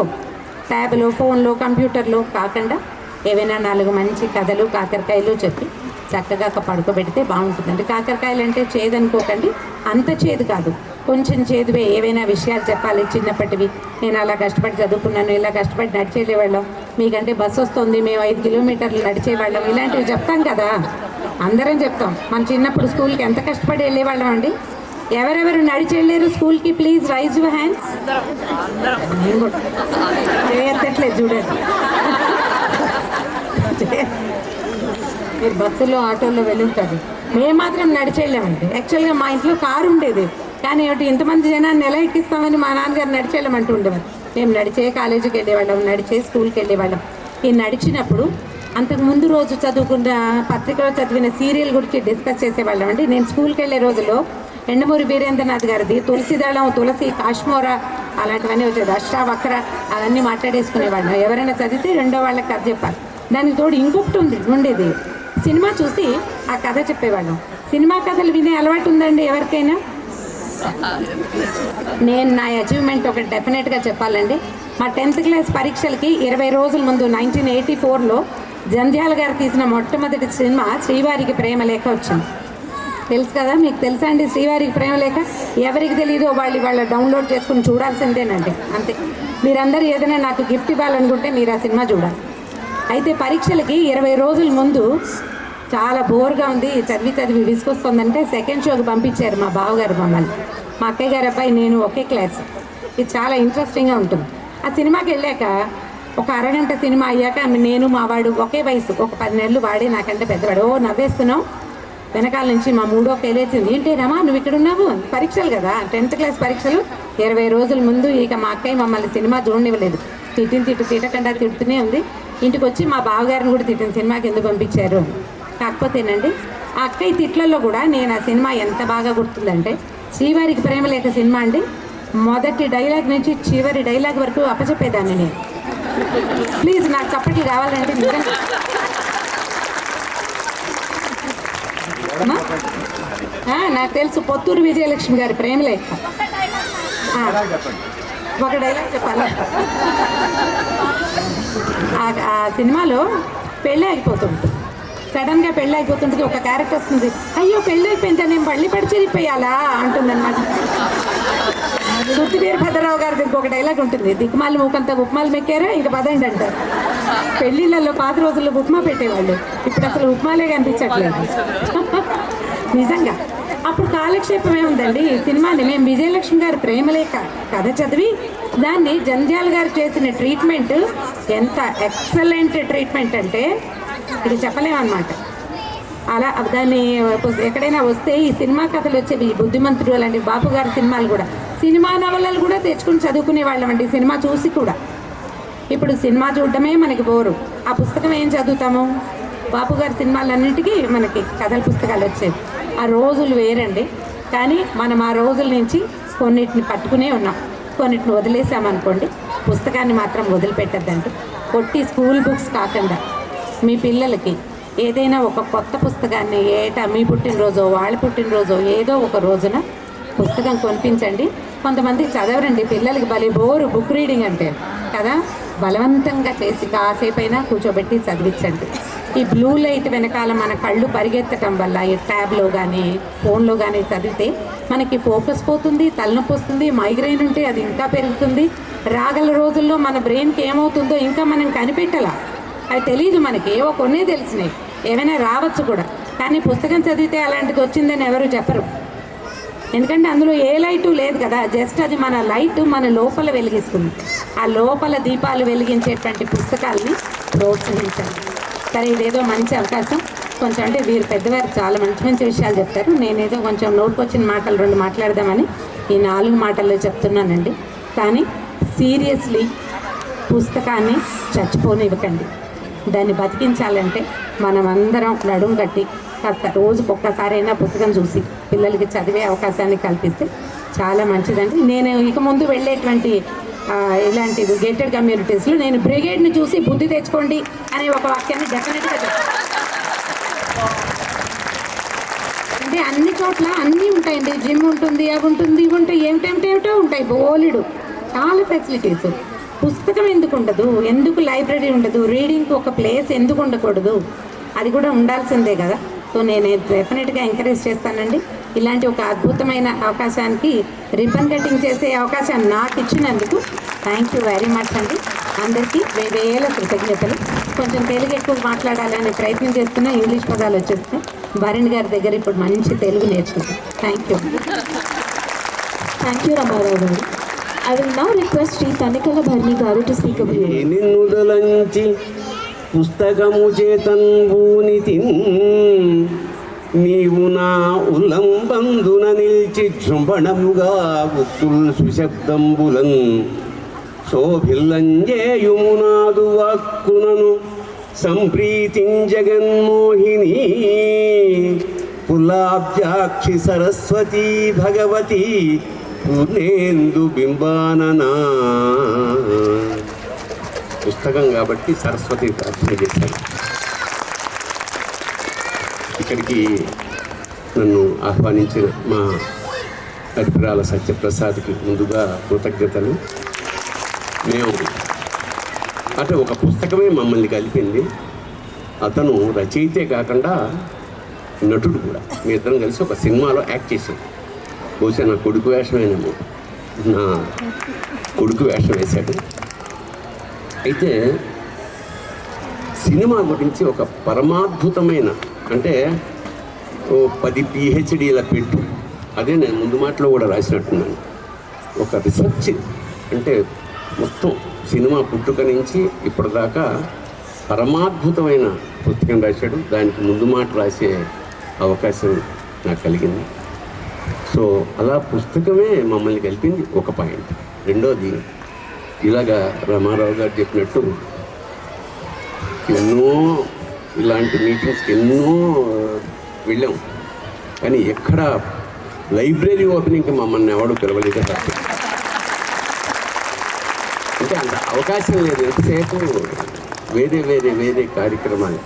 ట్యాబ్లో, ఫోన్లో, కంప్యూటర్లో కాకుండా ఏవైనా 4 మంచి కథలు, కాకరకాయలు చెప్పి చక్కగా పడుకోబెడితే బాగుంటుందండి. కాకరకాయలు అంటే చేదు అనుకోకండి, అంత చేదు కాదు, కొంచెం చేదువే. ఏవైనా విషయాలు చెప్పాలి చిన్నప్పటివి, నేను అలా కష్టపడి చదువుకున్నాను, ఇలా కష్టపడి నడిచేళ్ళేవాళ్ళం, మీకంటే బస్సు వస్తుంది, మేము 5 కిలోమీటర్లు నడిచేవాళ్ళం, ఇలాంటివి చెప్తాం కదా, అందరం చెప్తాం. మన చిన్నప్పుడు స్కూల్కి ఎంత కష్టపడి వెళ్ళేవాళ్ళం అండి. ఎవరెవరు నడిచి వెళ్ళారు స్కూల్కి? Please raise your hands. ఎత్తట్లేదు చూడండి. మీరు బస్సులో, ఆటోలో వెళ్ళుంటారు, మేము మాత్రం నడిచి వెళ్ళామండి. యాక్చువల్గా మా ఇంట్లో కారు ఉండేది, కానీ ఒకటి ఇంతమంది జనాన్ని ఎలా ఎక్కిస్తామని మా నాన్నగారు నడిచి వెళ్ళమంటూ ఉండేవారు. మేము నడిచే కాలేజీకి వెళ్ళేవాళ్ళం, నడిచే స్కూల్కి వెళ్ళేవాళ్ళం. ఈ నడిచినప్పుడు అంతకు ముందు రోజు చదువుకున్న పత్రికలో చదివిన సీరియల్ గురించి డిస్కస్ చేసేవాళ్ళం అండి. నేను స్కూల్కి వెళ్ళే రోజుల్లో ఎండమూరి వీరేంద్రనాథ్ గారిది తులసిదళం, తులసి, కాశ్మోర అలాంటివన్నీ వచ్చేది, అష్టావక్ర అవన్నీ మాట్లాడేసుకునేవాళ్ళం. ఎవరైనా చదివితే రెండో వాళ్ళకి కథ చెప్పాలి. దానికి తోడు ఇంకొకటి ఉండేది, సినిమా చూసి ఆ కథ చెప్పేవాళ్ళం. సినిమా కథలు వినే అలవాటు ఉందండి ఎవరికైనా? నేను నా అచీవ్మెంట్ ఒకటి డెఫినెట్గా చెప్పాలండి. మా 10th క్లాస్ పరీక్షలకి 20 రోజుల ముందు 1984లో జంధ్యాల గారు తీసిన మొట్టమొదటి సినిమా శ్రీవారికి ప్రేమలేఖ వచ్చింది. తెలుసు కదా, మీకు తెలుసా అండి శ్రీవారికి ప్రేమలేఖ? ఎవరికి తెలీదో వాళ్ళు డౌన్లోడ్ చేసుకుని చూడాల్సిందేనండి, అంతే. మీరందరూ ఏదైనా నాకు గిఫ్ట్ ఇవ్వాలనుకుంటే మీరు ఆ సినిమా చూడాలి. అయితే పరీక్షలకి 20 రోజుల ముందు చాలా బోర్గా ఉంది, చదివి విసుకొస్తుందంటే సెకండ్ షోకి పంపించారు మా బావగారు మమ్మల్ని. మా అక్కయ్య గారి అబ్బాయి నేను ఒకే క్లాస్. ఇది చాలా ఇంట్రెస్టింగ్గా ఉంటుంది. ఆ సినిమాకి వెళ్ళాక ఒక అరగంట సినిమా అయ్యాక నేను మా వాడు ఒకే వయసు, ఒక 10 నెలలు వాడే నాకంటే పెద్దవాడు. నవ్వేస్తున్నావు, వెనకాల నుంచి మా మూడో పేలేచింది, ఏంటి రమా నువ్వు ఇక్కడ ఉన్నావు? పరీక్షలు కదా, 10th క్లాస్ పరీక్షలు 20 రోజుల ముందు. ఇక మా అక్కయ్య మమ్మల్ని సినిమా చూడనివ్వలేదు, తిట్టకుండా తిడుతూనే ఉంది. ఇంటికి వచ్చి మా బావగారిని కూడా తిట్టిన, సినిమాకి ఎందుకు పంపించారు. కాకపోతేనండి ఆ అక్కయ్య తిట్లలో కూడా నేను ఆ సినిమా ఎంత బాగా గుర్తుందంటే, శ్రీవారికి ప్రేమలేఖ సినిమా అండి, మొదటి డైలాగ్ నుంచి చివరి డైలాగ్ వరకు అప్పచెప్పేదాన్ని నేను. ప్లీజ్ నాకు చప్పట్లు కావాలంటే నిజంగా. నాకు తెలుసు, పొత్తూరు విజయలక్ష్మి గారి ప్రేమలేఖ. ఒక డైలాగ్ చెప్పాలి. ఆ సినిమాలో పెళ్ళి అయిపోతుంటుంది. సడన్గా పెళ్ళి అయిపోతుంటుంది, ఒక క్యారెక్టర్ వస్తుంది, అయ్యో పెళ్ళి అయిపోయిందా నేను మళ్ళీ పడిచేరిపోయాలా అంటుందన్నమాట. సుత్తి వీరభద్రరావు గారిది ఇంకొక డైలాగ్ ఉంటుంది, దిక్కుమాలి మూకంతా ఉప్మాలు మెక్కారా ఇంకా పదండి అంటారు. పెళ్ళిళ్ళల్లో పాత రోజుల్లో ఉప్మా పెట్టేవాళ్ళు, ఇప్పుడు అసలు ఉప్మాలే కనిపించట్లేదు. నిజంగా అప్పుడు కాలక్షేపం ఏముందండి, సినిమాని మేము విజయలక్ష్మి గారి ప్రేమలేఖ కథ చదివి దాన్ని జంధ్యాల గారు చేసిన ట్రీట్మెంట్ ఎంత ఎక్సలెంట్ ట్రీట్మెంట్ అంటే ఇది చెప్పలేమన్నమాట. అలా దాన్ని ఎక్కడైనా వస్తే ఈ సినిమా కథలు వచ్చేవి, బుద్ధిమంతుడు అలాంటి బాపు గారి సినిమాలు కూడా, సినిమా నవలలు కూడా తెచ్చుకుని చదువుకునే వాళ్ళం అండి సినిమా చూసి కూడా. ఇప్పుడు సినిమా చూడడమే మనకి బోరు, ఆ పుస్తకం ఏం చదువుతాము? బాపు గారి సినిమాలన్నింటికీ మనకి కథల పుస్తకాలు వచ్చేవి. ఆ రోజులు వేరండి. కానీ మనం ఆ రోజుల నుంచి కొన్నిటిని పట్టుకునే ఉన్నాం, కొన్నిటిని వదిలేసామనుకోండి. పుస్తకాన్ని మాత్రం వదిలిపెట్టద్దండి. కొట్టి స్కూల్ బుక్స్ కాకుండా మీ పిల్లలకి ఏదైనా ఒక కొత్త పుస్తకాన్ని ఏటా మీ పుట్టినరోజో వాళ్ళ పుట్టినరోజో ఏదో ఒక రోజున పుస్తకం కొనిపించండి. కొంతమంది చదవరండి, పిల్లలకి భలే బోరు బుక్ రీడింగ్ అంటే కదా, బలవంతంగా చేసి కాసేపైనా కూర్చోబెట్టి చదివించండి. ఈ బ్లూ లైట్ వెనకాల మన కళ్ళు పరిగెత్తటం వల్ల ఈ ట్యాబ్లో కానీ ఫోన్లో కానీ చదివితే మనకి ఫోకస్ పోతుంది, తలనొప్పి వస్తుంది, మైగ్రైన్ ఉంటే అది ఇంకా పెరుగుతుంది. రాగల రోజుల్లో మన బ్రెయిన్కి ఏమవుతుందో ఇంకా మనం కనిపెట్టలా, అది తెలియదు మనకి, ఏవో కొన్నే తెలిసినాయి, ఏమైనా రావచ్చు కూడా. కానీ పుస్తకం చదివితే అలాంటిది వచ్చిందని ఎవరు చెప్పరు, ఎందుకంటే అందులో ఏ లైటు లేదు కదా, జస్ట్ అది మన లైట్ మన లోపల వెలిగిస్తుంది. ఆ లోపల దీపాలు వెలిగించేటువంటి పుస్తకాలని ప్రోత్సహించాలి. సరే, ఇదేదో మంచి అవకాశం, కొంచెం అంటే వీరు పెద్దవారు చాలా మంచి మంచి విషయాలు చెప్తారు. నేనేదో కొంచెం నోటుకొచ్చిన మాటలు 2 మాట్లాడదామని ఈ 4 మాటల్లో చెప్తున్నానండి. కానీ సీరియస్లీ పుస్తకాన్ని చచ్చిపోనివ్వకండి. దాన్ని బతికించాలంటే మనమందరం నడుం కట్టి కాస్త రోజుకు ఒక్కసారైనా పుస్తకం చూసి పిల్లలకి చదివే అవకాశాన్ని కల్పిస్తే చాలా మంచిదండి. నేను ఇక ముందు వెళ్ళేటువంటి ఇలాంటి గేటెడ్ కమ్యూనిటీస్లో నేను బ్రిగేడ్ని చూసి బుద్ధి తెచ్చుకోండి అనే ఒక వాక్యాన్ని డెఫినెట్గా చెప్తాను. అంటే అన్ని చోట్ల అన్నీ ఉంటాయండి, జిమ్ ఉంటుంది, అవి ఉంటుంది, ఇవి ఉంటాయి, ఏమిటేమిటేమిటో ఉంటాయి, బోలెడు చాలా ఫెసిలిటీస్. పుస్తకం ఎందుకు ఉండదు? ఎందుకు లైబ్రరీ ఉండదు? రీడింగ్కి ఒక ప్లేస్ ఎందుకు ఉండకూడదు? అది కూడా ఉండాల్సిందే కదా. సో నేను డెఫినెట్గా ఎంకరేజ్ చేస్తానండి. ఇలాంటి ఒక అద్భుతమైన అవకాశానికి రిబ్బన్ కటింగ్ చేసే అవకాశాన్ని నాకు ఇచ్చినందుకు థ్యాంక్ యూ వెరీ మచ్ అండి. అందరికీ వేల కృతజ్ఞతలు. కొంచెం తెలుగు ఎక్కువ మాట్లాడాలని ప్రయత్నం చేస్తున్నా, ఇంగ్లీష్ పదాలు వచ్చేస్తే భరణ్ గారి దగ్గర ఇప్పుడు మంచి తెలుగు నేర్చుకుంటాం. Thank you. Thank you Ramarao గారు. I will now request Sri Tanikala Bharani garu to speak a few words. నిన్నుదలంచి పుస్తకము చేతంబూనితి నీవు నా ఉల్లంబందున నిల్చి జృంభణముగా ఉత్తుల్ సుశబ్దంబులన్ శోభిల్లంజేయుమునాదు వాక్కునను సంప్రీతింజగన్మోహిని పుల్లాబ్జాక్షి సరస్వతీ భగవతి పూర్ణేందు బింబాననా. పుస్తకం కాబట్టి సరస్వతి ప్రార్థన చేశాను. ఇక్కడికి నన్ను ఆహ్వానించిన మా అడిపిరాల సత్యప్రసాద్కి ముందుగా కృతజ్ఞతలు. మేము అంటే ఒక పుస్తకమే మమ్మల్ని కలిపింది. అతను రచయితే కాకుండా నటుడు కూడా. మీ ఇద్దరం కలిసి ఒక సినిమాలో యాక్ట్ చేశాం. బహుశా నా కొడుకు వేషమేనేమో, నా కొడుకు వేషం వేశాడు. అయితే సినిమా గురించి ఒక పరమాద్భుతమైన, అంటే ఓ 10 PhDల పెట్టు, అదే నేను ముందు మాటలో కూడా రాసినట్టున్నాను. ఒక రీసెర్చ్ అంటే మొత్తం సినిమా పుట్టుక నుంచి ఇప్పటిదాకా పరమాద్భుతమైన పుస్తకం రాశాడు. దానికి ముందు మాట రాసే అవకాశం నాకు కలిగింది. సో అలా పుస్తకమే మమ్మల్ని కలిపింది ఒక పాయింట్. రెండోది, ఇలాగా రామారావు గారు చెప్పినట్టు ఎన్నో ఇలాంటి మీటింగ్స్కి ఎన్నో వెళ్ళాం, కానీ ఎక్కడ లైబ్రరీ ఓపెనింగ్కి మమ్మల్ని ఎవడు పిలవలేదు. అంటే అంత అవకాశం లేదు. ఎంతసేపు వేరే కార్యక్రమాలు.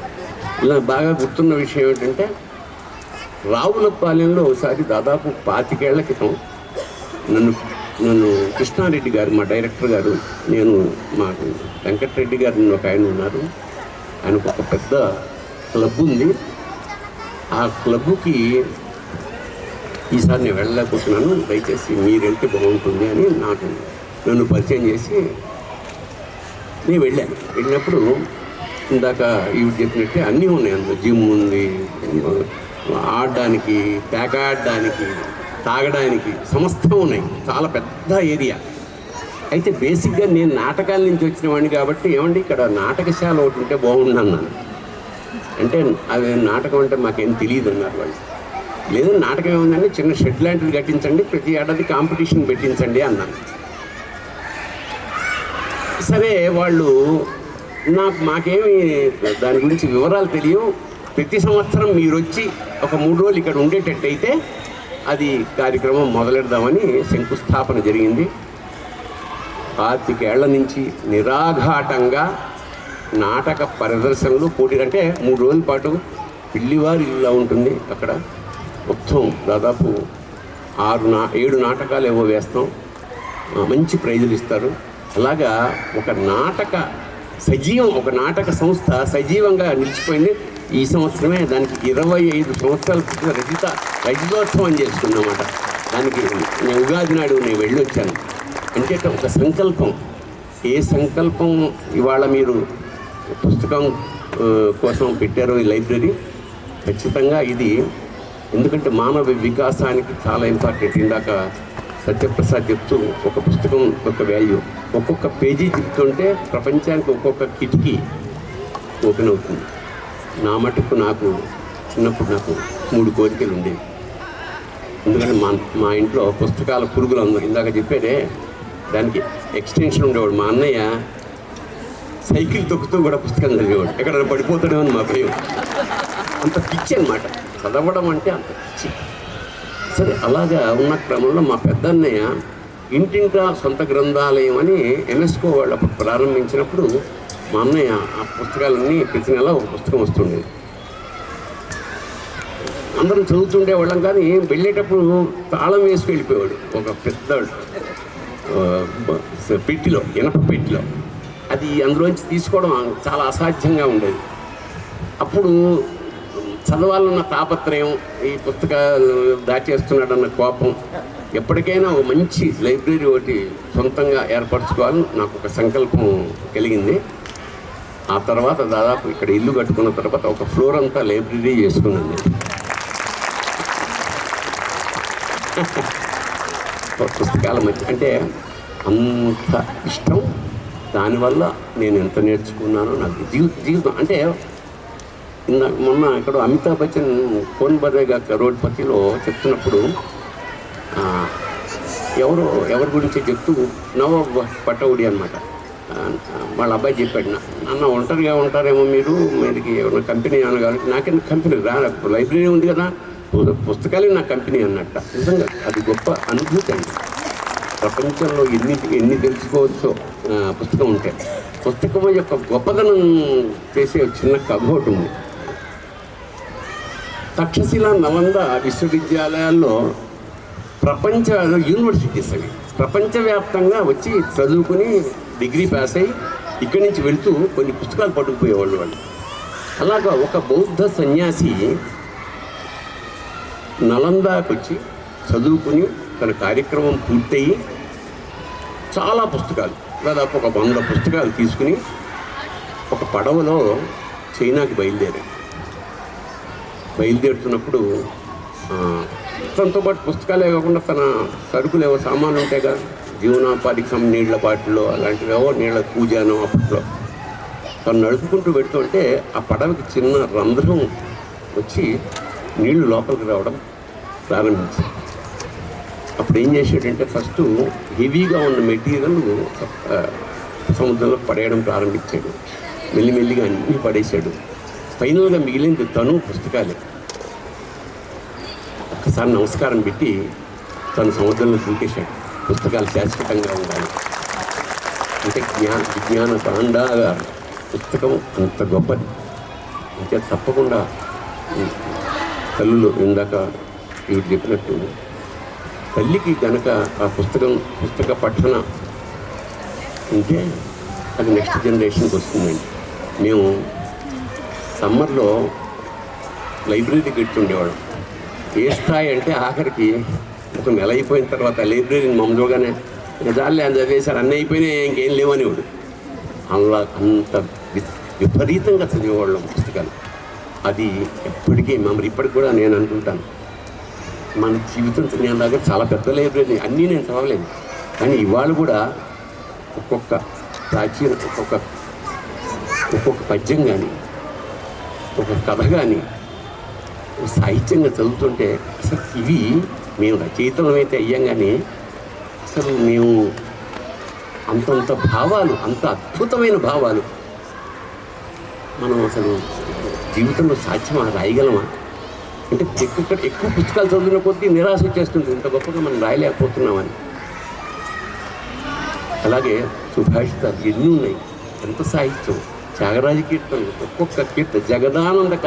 ఇలా బాగా గుర్తున్న విషయం ఏంటంటే, రావులపాలెంలో ఒకసారి దాదాపు 25 ఏళ్ల క్రితం నన్ను కృష్ణారెడ్డి గారు, మా డైరెక్టర్ గారు, నేను, మా వెంకటరెడ్డి గారు ఒక ఆయన ఉన్నారు, ఆయనకు ఒక పెద్ద క్లబ్ ఉంది. ఆ క్లబ్కి ఈసారి నేను వెళ్ళలేకపోతున్నాను, దయచేసి మీరు వెళ్తే బాగుంటుంది అని నన్ను పరిచయం చేసి నేను వెళ్ళినప్పుడు ఇందాక ఇవి చెప్పినట్టే అన్నీ ఉన్నాయి. అందులో జిమ్ ఉంది, ఆడడానికి, పేకాడడానికి, తాగడానికి సమస్తం ఉన్నాయి. చాలా పెద్ద ఏరియా. అయితే బేసిక్గా నేను నాటకాల నుంచి వచ్చిన వాడిని కాబట్టి ఏమండి ఇక్కడ నాటకశాల ఒకటి ఉంటే బాగుండు అన్నాను. అంటే అది నాటకం అంటే మాకేం తెలియదు అన్నారు వాళ్ళు. లేదు నాటకం ఏముందండి, చిన్న షెడ్ లాంటిది కట్టించండి, ప్రతి ఏడాది కాంపిటీషన్ పెట్టించండి అన్నాను. సరే వాళ్ళు మాకేమి దాని గురించి వివరాలు తెలియవు, ప్రతి సంవత్సరం మీరు వచ్చి ఒక 3 రోజులు ఇక్కడ ఉండేటట్టయితే అది కార్యక్రమం మొదలెడదామని శంకుస్థాపన జరిగింది. 25 ఏళ్ల నుంచి నిరాఘాటంగా నాటక ప్రదర్శనలు పోటీ, అంటే 3 రోజుల పాటు పిల్లివారి ఇల్లులా ఉంటుంది. అక్కడ మొత్తం దాదాపు 7 నాటకాలు ఏవో వేస్తాం, మంచి ప్రైజులు ఇస్తారు. అలాగా ఒక నాటక సంస్థ సజీవంగా నిలిచిపోయింది. ఈ సంవత్సరమే దానికి 25 సంవత్సరాల రజతోత్సవం చేసుకున్నమాట. దానికి నేను ఉగాది నాడు నేను వెళ్ళొచ్చాను. అంటే ఒక సంకల్పం, ఏ సంకల్పం ఇవాళ మీరు పుస్తకం కోసం పెట్టారో ఈ లైబ్రరీ, ఖచ్చితంగా ఇది ఎందుకంటే మానవ వికాసానికి చాలా ఇంపార్టెంట్. ఇందాక సత్యప్రసాద్ చెప్తూ ఒక పుస్తకం ఒక వాల్యూ, ఒక్కొక్క పేజీ చెప్తుంటే ప్రపంచానికి ఒక్కొక్క కిటికీ ఓపెన్ అవుతుంది. నా మటుకు నాకు చిన్నప్పుడు నాకు 3 కోరికలు ఉండేవి. ఎందుకంటే మా ఇంట్లో పుస్తకాల పురుగులు అందరూ ఇందాక చెప్పేదే, దానికి ఎక్స్టెన్షన్ ఉండేవాడు. మా అన్నయ్య సైకిల్ తొక్కుతూ కూడా పుస్తకం చదివేవాడు, ఎక్కడ పడిపోతాడేమో అని మా భయం. అంత పిచ్చి అనమాట, చదవడం అంటే అంత పిచ్చి. సరే అలాగా ఉన్న క్రమంలో మా పెద్దన్నయ్య ఇంటింటా సొంత గ్రంథాలయం అని యునెస్కో వాళ్ళు అప్పుడు ప్రారంభించినప్పుడు మా అన్నయ్య ఆ పుస్తకాలన్నీ ప్రతి నెల ఒక పుస్తకం వస్తుండేది. అందరం చదువుతుండేవాళ్ళం, కానీ వెళ్ళేటప్పుడు తాళం వేసుకు వెళ్ళిపోయాడు ఒక పెద్ద పెట్టిలో, ఇనప పెట్టిలో. అది అందులోంచి తీసుకోవడం చాలా అసాధ్యంగా ఉండేది. అప్పుడు చదవాలన్న తాపత్రయం, ఈ పుస్తకాలు దాచేస్తున్నాడన్న కోపం, ఎప్పటికైనా ఒక మంచి లైబ్రరీ ఒకటి సొంతంగా ఏర్పరచుకోవాలని నాకు ఒక సంకల్పం కలిగింది. ఆ తర్వాత దాదాపు ఇక్కడ ఇల్లు కట్టుకున్న తర్వాత ఒక ఫ్లోర్ అంతా లైబ్రరీ చేసుకున్నాను నేను. పుస్తకాల మధ్య అంటే అంత ఇష్టం. దానివల్ల నేను ఎంత నేర్చుకున్నానో నాకు జీవితం అంటే మొన్న ఇక్కడ అమితాబ్ బచ్చన్ కోన్ బరేగా కరోడ్పతిలో చెప్తున్నప్పుడు ఎవరి గురించి చెప్తూ నవాబ్ పటౌడి అనమాట, వాళ్ళ అబ్బాయి చెప్పాడు, నాన్న ఒంటరిగా ఉంటారేమో మీరుకి ఏమైనా కంపెనీ ఏమైనా కావాలి. నాకేం కంపెనీ లైబ్రరీ ఉంది కదా, పుస్తకాలే నా కంపెనీ అన్నట్ట. నిజంగా అది గొప్ప అనుభూతి అండి. ప్రపంచంలో ఎన్ని తెలుసుకోవచ్చో పుస్తకం ఉంటే. పుస్తకం యొక్క గొప్పదనం చేసే చిన్న కథ ఒకటి ఉంది. తక్షశిల, నలంద విశ్వవిద్యాలయాల్లో యూనివర్సిటీస్ అవి ప్రపంచవ్యాప్తంగా వచ్చి చదువుకుని డిగ్రీ పాస్ అయ్యి ఇక్కడి నుంచి వెళుతూ కొన్ని పుస్తకాలు పట్టుకుపోయేవాళ్ళు వాళ్ళు. అలాగా ఒక బౌద్ధ సన్యాసి నలందాకు వచ్చి చదువుకుని తన కార్యక్రమం పూర్తయి చాలా పుస్తకాలు, దాదాపు ఒక 100 పుస్తకాలు తీసుకుని ఒక పడవలో చైనాకి బయలుదేరుతున్నప్పుడు తనతో పాటు పుస్తకాలే కాకుండా తన సరుకులు ఏవో సామాన్లు ఉంటాయి కదా, జీవనోపాధికి నీళ్ల బాటిల్లో అలాంటివేవో, నీళ్ళ పూజానో అప్పట్లో తను నడుపుకుంటూ పెడుతుంటే ఆ పడవకి చిన్న రంధ్రం వచ్చి నీళ్లు లోపలికి రావడం ప్రారంభించింది. అప్పుడు ఏం చేసాడంటే ఫస్ట్ హెవీగా ఉన్న మెటీరియల్ సముద్రంలో పడేయడం ప్రారంభించాడు. మెల్లిమెల్లిగా అన్నీ పడేశాడు. ఫైనల్గా మిగిలింది తను పుస్తకాలే. ఒక్కసారి నమస్కారం పెట్టి తను సముద్రంలో దూకేశాడు. పుస్తకాలు శాశ్వతంగా ఉండాలి అంటే విజ్ఞాన భాండాగా పుస్తకం అంత గొప్పది. అంటే తప్పకుండా తల్లులు ఇందాక ఇవి చెప్పినట్టు తల్లికి కనుక ఆ పుస్తక పఠన ఉంటే అది నెక్స్ట్ జనరేషన్కి వస్తుందండి. మేము సమ్మర్లో లైబ్రరీకి పెట్టుండేవాడు. ఏ స్థాయి అంటే ఆఖరికి ఒక నెల అయిపోయిన తర్వాత లైబ్రరీని మామూలుగానే నిజాలే అని చదివేశారు, అన్నీ అయిపోయినాయి, ఇంకేం లేవనేవాడు. అలా అంత విపరీతంగా చదివేవాళ్ళం పుస్తకాలు. అది ఎప్పటికీ మెమరీ. ఇప్పటికి కూడా నేను అనుకుంటాను, మన జీవితం నేను దగ్గర చాలా పెద్ద లైబ్రరీ, అన్నీ నేను చదవలేదు. కానీ ఇవాళ కూడా ఒక్కొక్క ప్రాచీన ఒక్కొక్క పద్యం కానీ, ఒక కథ కానీ సాహిత్యంగా చదువుతుంటే అసలు ఇవి మేము రచయితలం అయితే అయ్యాం, కానీ అసలు మేము అంతంత భావాలు, అంత అద్భుతమైన భావాలు మనం అసలు జీవితంలో సాధ్యమా, రాయగలమా అంటే ఎక్కువ పుస్తకాలు చదివిన కొద్దీ నిరాశ వచ్చేస్తుంది, ఇంత గొప్పగా మనం రాయలేకపోతున్నామని. అలాగే సుభాషితాలు ఎన్ని ఉన్నాయి, ఎంత సాహిత్యం, త్యాగరాజ కీర్తనలు, ఒక్కొక్క కీర్తన జగదానందక,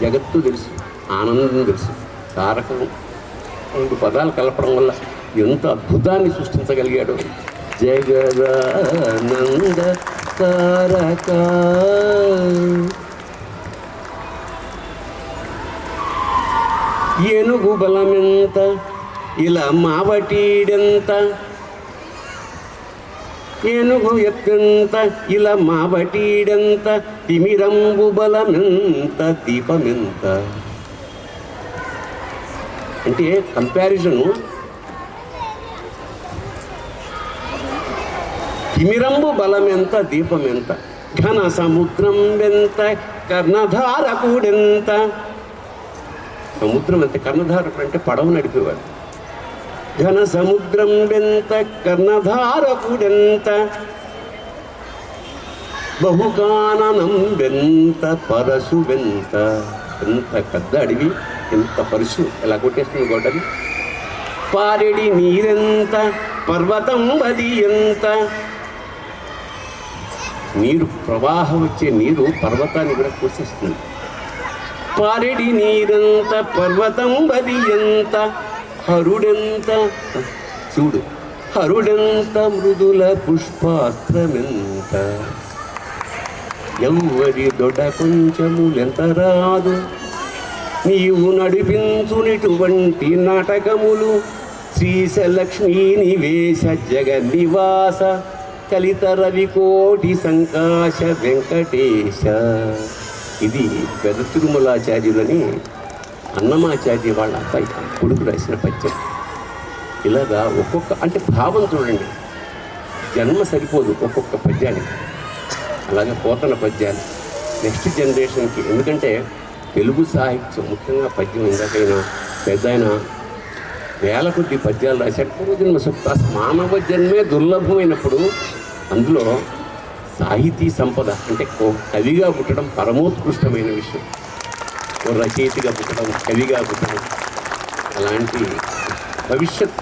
జగత్తు తెలుసు, ఆనందం తెలుసు, తారకం 2 పదాలు కలపడం వల్ల ఎంత అద్భుతాన్ని సృష్టించగలిగాడు. జగదానంద తారక ఏనుగు బలమెంత ఇలా మావటీడెంత, ఏనుగు ఎత్తెంత ఇలా మావటీడెంత, తిమిరంబు బలమెంత దీపమెంత. అంటే కంపారిజను, తిమిరంబు బలమెంత దీపమెంత, ఘన సముద్రం ఎంత కర్ణధారకుడెంత. సముద్రం అంటే కర్ణధారకుడు అంటే పడవ నడిపేవాడు. ఘన సముద్రం ఎంత కర్ణధారకుడెంత, బహుగాననం వెంత పరశు వెంత. ఎంత పెద్ద అడవి, ఎంత పరుసు ఎలా కొట్టేస్తుంది గొడ్డలి. పారెడి నీరెంత పర్వతం అది ఎంత. నీరు ప్రవాహం వచ్చే నీరు పర్వతాన్ని కూడా కోసేస్తుంది. పారెడి నీరెంత పర్వతం అది ఎంత, హరుడెంత చూడు, హరుడెంత మృదుల పుష్పాస్త్రమెంత. ఎవ్వరి దొడ కొంచెములెంత రాదు, నీవు నడిపించునిటువంటి నాటకములు. శ్రీశలక్ష్మీ నివేశ జగన్నివాస, కలిత రవికోటి సంకాశ వెంకటేశ. ఇది పెద్ద తిరుమలాచార్యులని అన్నమాచార్య వాళ్ళ అబ్బాయి కొడుకు రాసిన పద్యం. ఇలాగా ఒక్కొక్క అంటే భావం చూడండి, జన్మ సరిపోదు ఒక్కొక్క పద్యానికి. అలాగే పోతన పద్యాలు నెక్స్ట్ జనరేషన్కి, ఎందుకంటే తెలుగు సాహిత్యం ముఖ్యంగా పద్యం ఇందాకైనా పెద్ద ఆయన వేల కొద్ది పద్యాలు రాశాడు. పూర్వజన్మ సుప్త మానవ జన్మే దుర్లభమైనప్పుడు అందులో సాహితీ సంపద అంటే కవిగా పుట్టడం పరమోత్కృష్టమైన విషయం. ఓ రచయితగా పుట్టడం, కవిగా పుట్టడం, అలాంటి భవిష్యత్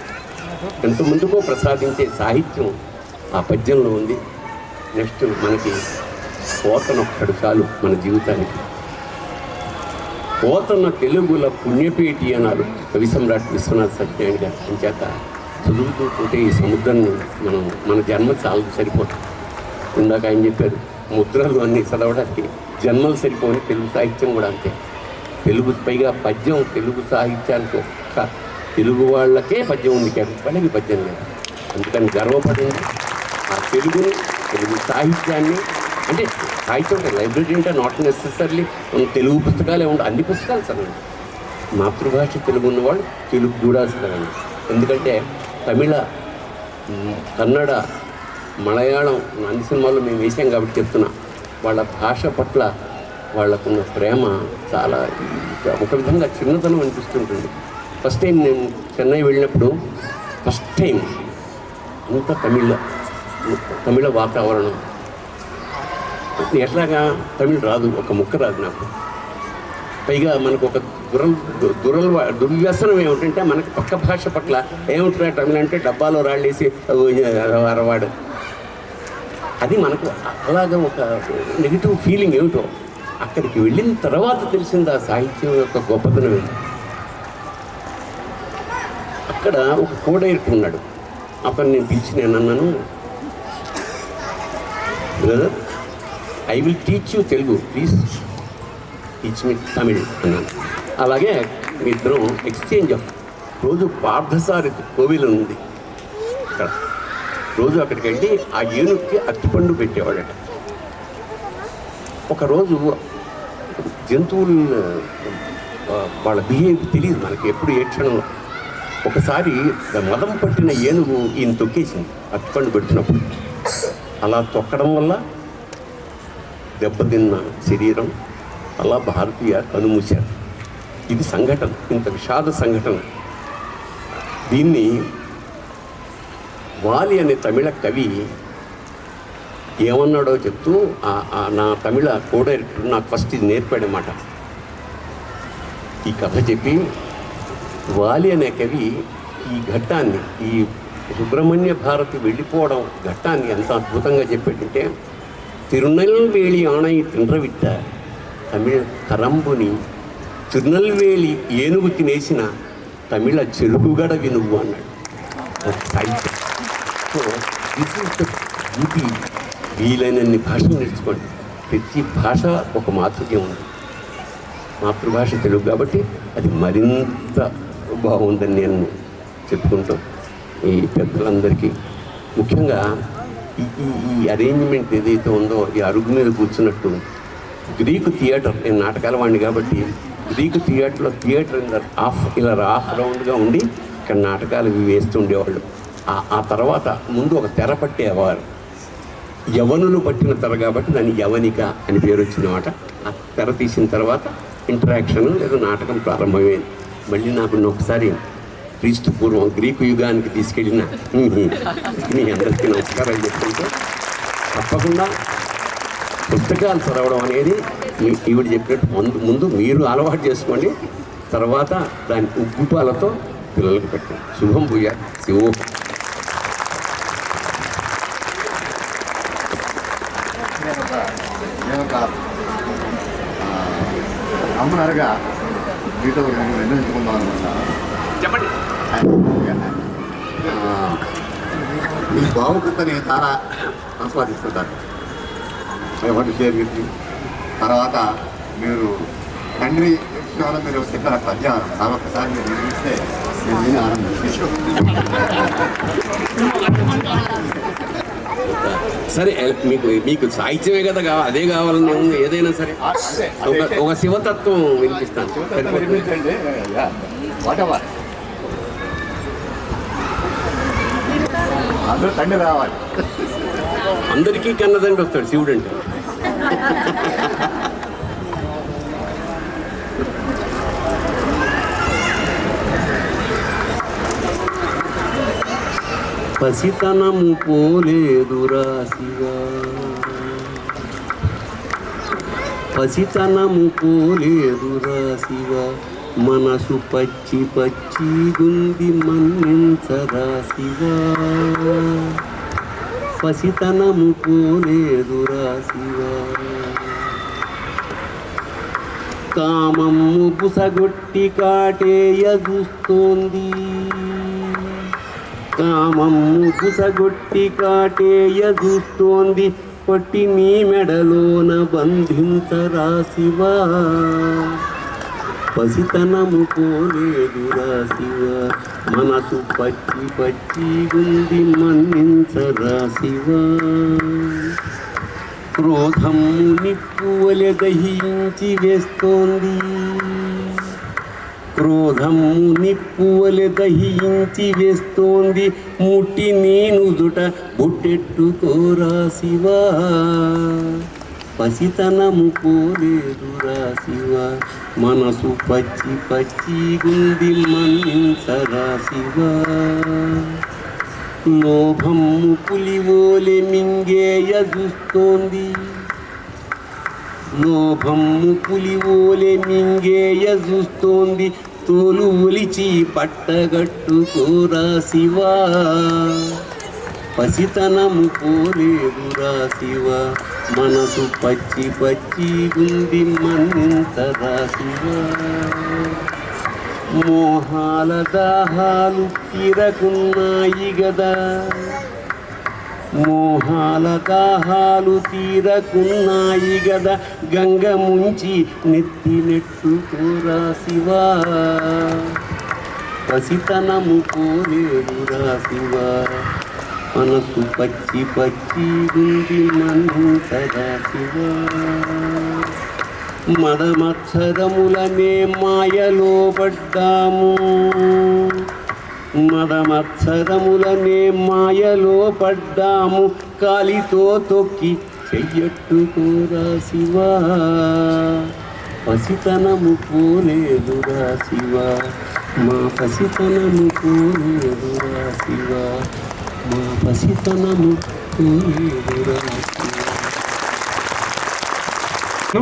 ఎంతమందికో ప్రసాదించే సాహిత్యం ఆ పద్యంలో ఉంది. నెక్స్ట్ మనకి పోతన ఒక్కడు చాలు మన జీవితానికి. పోతన తెలుగుల పుణ్యపేటి అన్నారు కవి సమ్రాట్ విశ్వనాథ్ సత్యనారాయణ గారు. అంచేత చదువుతూ పోతే ఈ సముద్రాన్ని మన జన్మ చాలా సరిపోతుంది. ఇందాక ఆయన చెప్పారు, ముద్రలు అన్నీ చదవడానికి జన్మలు సరిపోని. తెలుగు సాహిత్యం కూడా అంతే. తెలుగు పైగా పద్యం తెలుగు సాహిత్యానికి ఒక్క తెలుగు వాళ్ళకే పద్యం ఉంది, వాళ్ళకి పద్యం లేదు. అందుకని గర్వపడింది ఆ తెలుగుని, తెలుగు సాహిత్యాన్ని. అంటే సాహిత్యం అంటే లైబ్రరీ అంటే నాట్ నెసెసర్లీ తెలుగు పుస్తకాలే ఉండవు, అన్ని పుస్తకాలు చదవండి. మాతృభాష తెలుగు ఉన్నవాళ్ళు తెలుగు కూడా చదవండి. ఎందుకంటే తమిళ, కన్నడ, మలయాళం అన్ని సినిమాల్లో మేము వేసాం కాబట్టి చెప్తున్నా. వాళ్ళ భాష పట్ల వాళ్ళకున్న ప్రేమ చాలా ఒక విధంగా చిన్నతనం అనిపిస్తుంటుంది. ఫస్ట్ టైం నేను చెన్నై వెళ్ళినప్పుడు ఫస్ట్ టైం అంత తమిళ వాతావరణం. ఎట్లాగా తమిళ్ రాదు, ఒక ముక్క రాదు నాకు. పైగా మనకు ఒక దుర్వ్యసనం ఏమిటంటే మనకి పక్క భాష పట్ల ఏమిటా తమిళ అంటే డబ్బాలో రాళ్ళేసి అరవాడు. అది మనకు అలాగా ఒక నెగిటివ్ ఫీలింగ్ ఏమిటో. అక్కడికి వెళ్ళిన తర్వాత తెలిసింది ఆ సాహిత్యం యొక్క గొప్పతనం ఏంటి. అక్కడ ఒక కోడైరెక్టర్ ఉన్నాడు. అతను నేను పిలిచి నేను అన్నాను, brother I will teach you Telugu please. Teach me Tamil అన్నాను. అలాగే మీ ఇద్దరం ఎక్స్చేంజ్ ఆఫ్ రోజు పార్థసారి కోవిల్ ఉంది అక్కడ, రోజు అక్కడికి వెళ్ళి ఆ ఏనుగుకి అరటిపండు పెట్టేవాడట. ఒకరోజు జంతువులు వాళ్ళ బిహేవియర్ తెలియదు మనకి ఎప్పుడు ఏ క్షణంలో. ఒకసారి మదం పట్టిన ఏనుగు ఈయన తొక్కేసింది అరటిపండు పెడుతున్నప్పుడు. అలా తొక్కడం వల్ల దెబ్బతిన్న శరీరం అలా భారతీయ కనుమూశారు. ఇది సంఘటన, ఇంత విషాద సంఘటన. దీన్ని వాలి అనే తమిళ కవి ఏమన్నాడో చెప్తూ నా తమిళ కో డైరెక్టర్ నాకు ఫస్ట్ ఇది నేర్పాడన్నమాట. ఈ కథ చెప్పి వాలి అనే కవి ఈ ఘట్టాన్ని, ఈ సుబ్రహ్మణ్య భారతి వెళ్ళిపోవడం ఘట్టాన్ని ఎంత అద్భుతంగా చెప్పాడంటే, తిరునెల్వేలి ఆణై తిండ్రవిట్ట తమిళ కరంబుని తిరునెల్వేలి ఏనుగు తినేసిన తమిళ చెరుకుగడ వినువు అన్నాడు. సాహిత్యం. So this is the beauty. వీలైనన్ని భాషలు నేర్చుకోండి. ప్రతి భాష ఒక మాతృత్యం ఉంది. మాతృభాష తెలుగు కాబట్టి అది మరింత బాగుందని నేను చెప్పుకుంటాం. ఈ పెద్దలందరికీ ముఖ్యంగా ఈ అరేంజ్మెంట్ ఏదైతే ఉందో, ఈ అరుగు మీద కూర్చున్నట్టు గ్రీకు థియేటర్, నేను నాటకాల వాడిని కాబట్టి గ్రీకు థియేటర్లో థియేటర్ ఇలా హాఫ్ రౌండ్గా ఉండి ఇక్కడ నాటకాలు వేస్తూ ఉండేవాళ్ళు. ఆ తర్వాత ముందు ఒక తెర పట్టేవారు, యవనులు పట్టిన తెర కాబట్టి దాన్ని యవనిక అని పేరు వచ్చిందన్నమాట. ఆ తెర తీసిన తర్వాత ఇంటరాక్షన్ లేదా నాటకం ప్రారంభమైంది. మళ్ళీ నాకు ఒకసారి క్రీస్తు పూర్వం గ్రీకు యుగానికి తీసుకెళ్ళిన మీ అందరికీ నమస్కారాలు చెప్పుకుంటూ, తప్పకుండా పుస్తకాలు చదవడం అనేది ఈవిడ చెప్పినట్టు ముందు మీరు అలవాటు చేసుకోండి, తర్వాత దాని ఉగ్గుపాలతో పిల్లలకు పెట్టండి. శుభం భూయా. శివో. అమ్మనరగా మీతో నిర్ణయించుకుందాం అనుకున్నాను. చెప్పండి. మీ భావుకతని చాలా ఆస్వాదిస్తుంటారు. I want to share with you. తర్వాత మీరు తండ్రి విషయంలో మీరు చెప్పిన పద్యం ఒక్కసారి మీరు నిర్మిస్తే నేను విని ఆనందించాను. సరే, మీకు సాహిత్యమే కదా కావాలి, అదే కావాలని ఉంది. ఏదైనా సరే ఒక శివతత్వం వినిపిస్తాను. అందరూ తండ్రి రావాలి. అందరికీ కన్నదండి వస్తాడు శివుడు అంటే. పసితనము పోలేదురా శివా, పసితనము పోలేదురా శివా, మనసు పచ్చి పచ్చి గుంది మన్నించరా శివా, పసితనము పోలేదురా శివా. కామము బుసగొట్టి కాటేయ చూస్తోంది, కామము బుసగొట్టి కాటేయ చూస్తోంది, కొట్టి నీ మెడలోన బంధించరా శివా, పసితనము పోలేదురా శివా, మనసు పచ్చి పచ్చి గుంది మన్నించరా శివా. క్రోధము నిప్పువలె దహించి వేస్తోంది, క్రోధము నిప్పువలె దహించి వేస్తోంది, ముట్టి నీనుదుట బొట్టెట్టుకోరా శివా, పసితనము పోలేదురా శివా, మనసు పచ్చి పచ్చి గుంది మన్నించరా శివా. లోభము పులివోలె మింగేయ చూస్తోంది, లోభము పులివోలె మింగేయ చూస్తోంది, తోలు ఒలిచి పట్టగట్టుకోరా శివా, పసితనము పోలేదురా శివా, మనసు పచ్చి పచ్చి గుంది మన్నించరా శివా. మోహాల దాహాలు తీరకున్నాయి గదా, మోహాల దాహాలు తీరకున్నాయి గద గంగ ముంచి నెత్తినెట్టుకోరా శివా పసితనము పోలేదురా శివా మనసు పచ్చి పచ్చి గుండి మన్నించరా శివా మదమత్సరములనే మాయలో పడ్డాము మదమత్సరములనే మాయలో పడ్డాము కాలితో తొక్కి చెయ్యట్టుకోరా శివా పసితనము పోలేదురా శివా మా పసితనము పోలేదురా శివా మా పసితనము పోలేదురా శివా.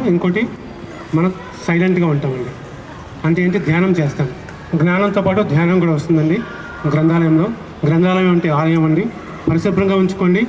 ఇంకోటి మనం సైలెంట్గా ఉంటామండి. అంటే ఏంటి, ధ్యానం చేస్తాం. జ్ఞానంతో పాటు ధ్యానం కూడా వస్తుందండి. గ్రంథాలయం అంటే ఆలయం అండి, పరిశుభ్రంగా ఉంచుకోండి.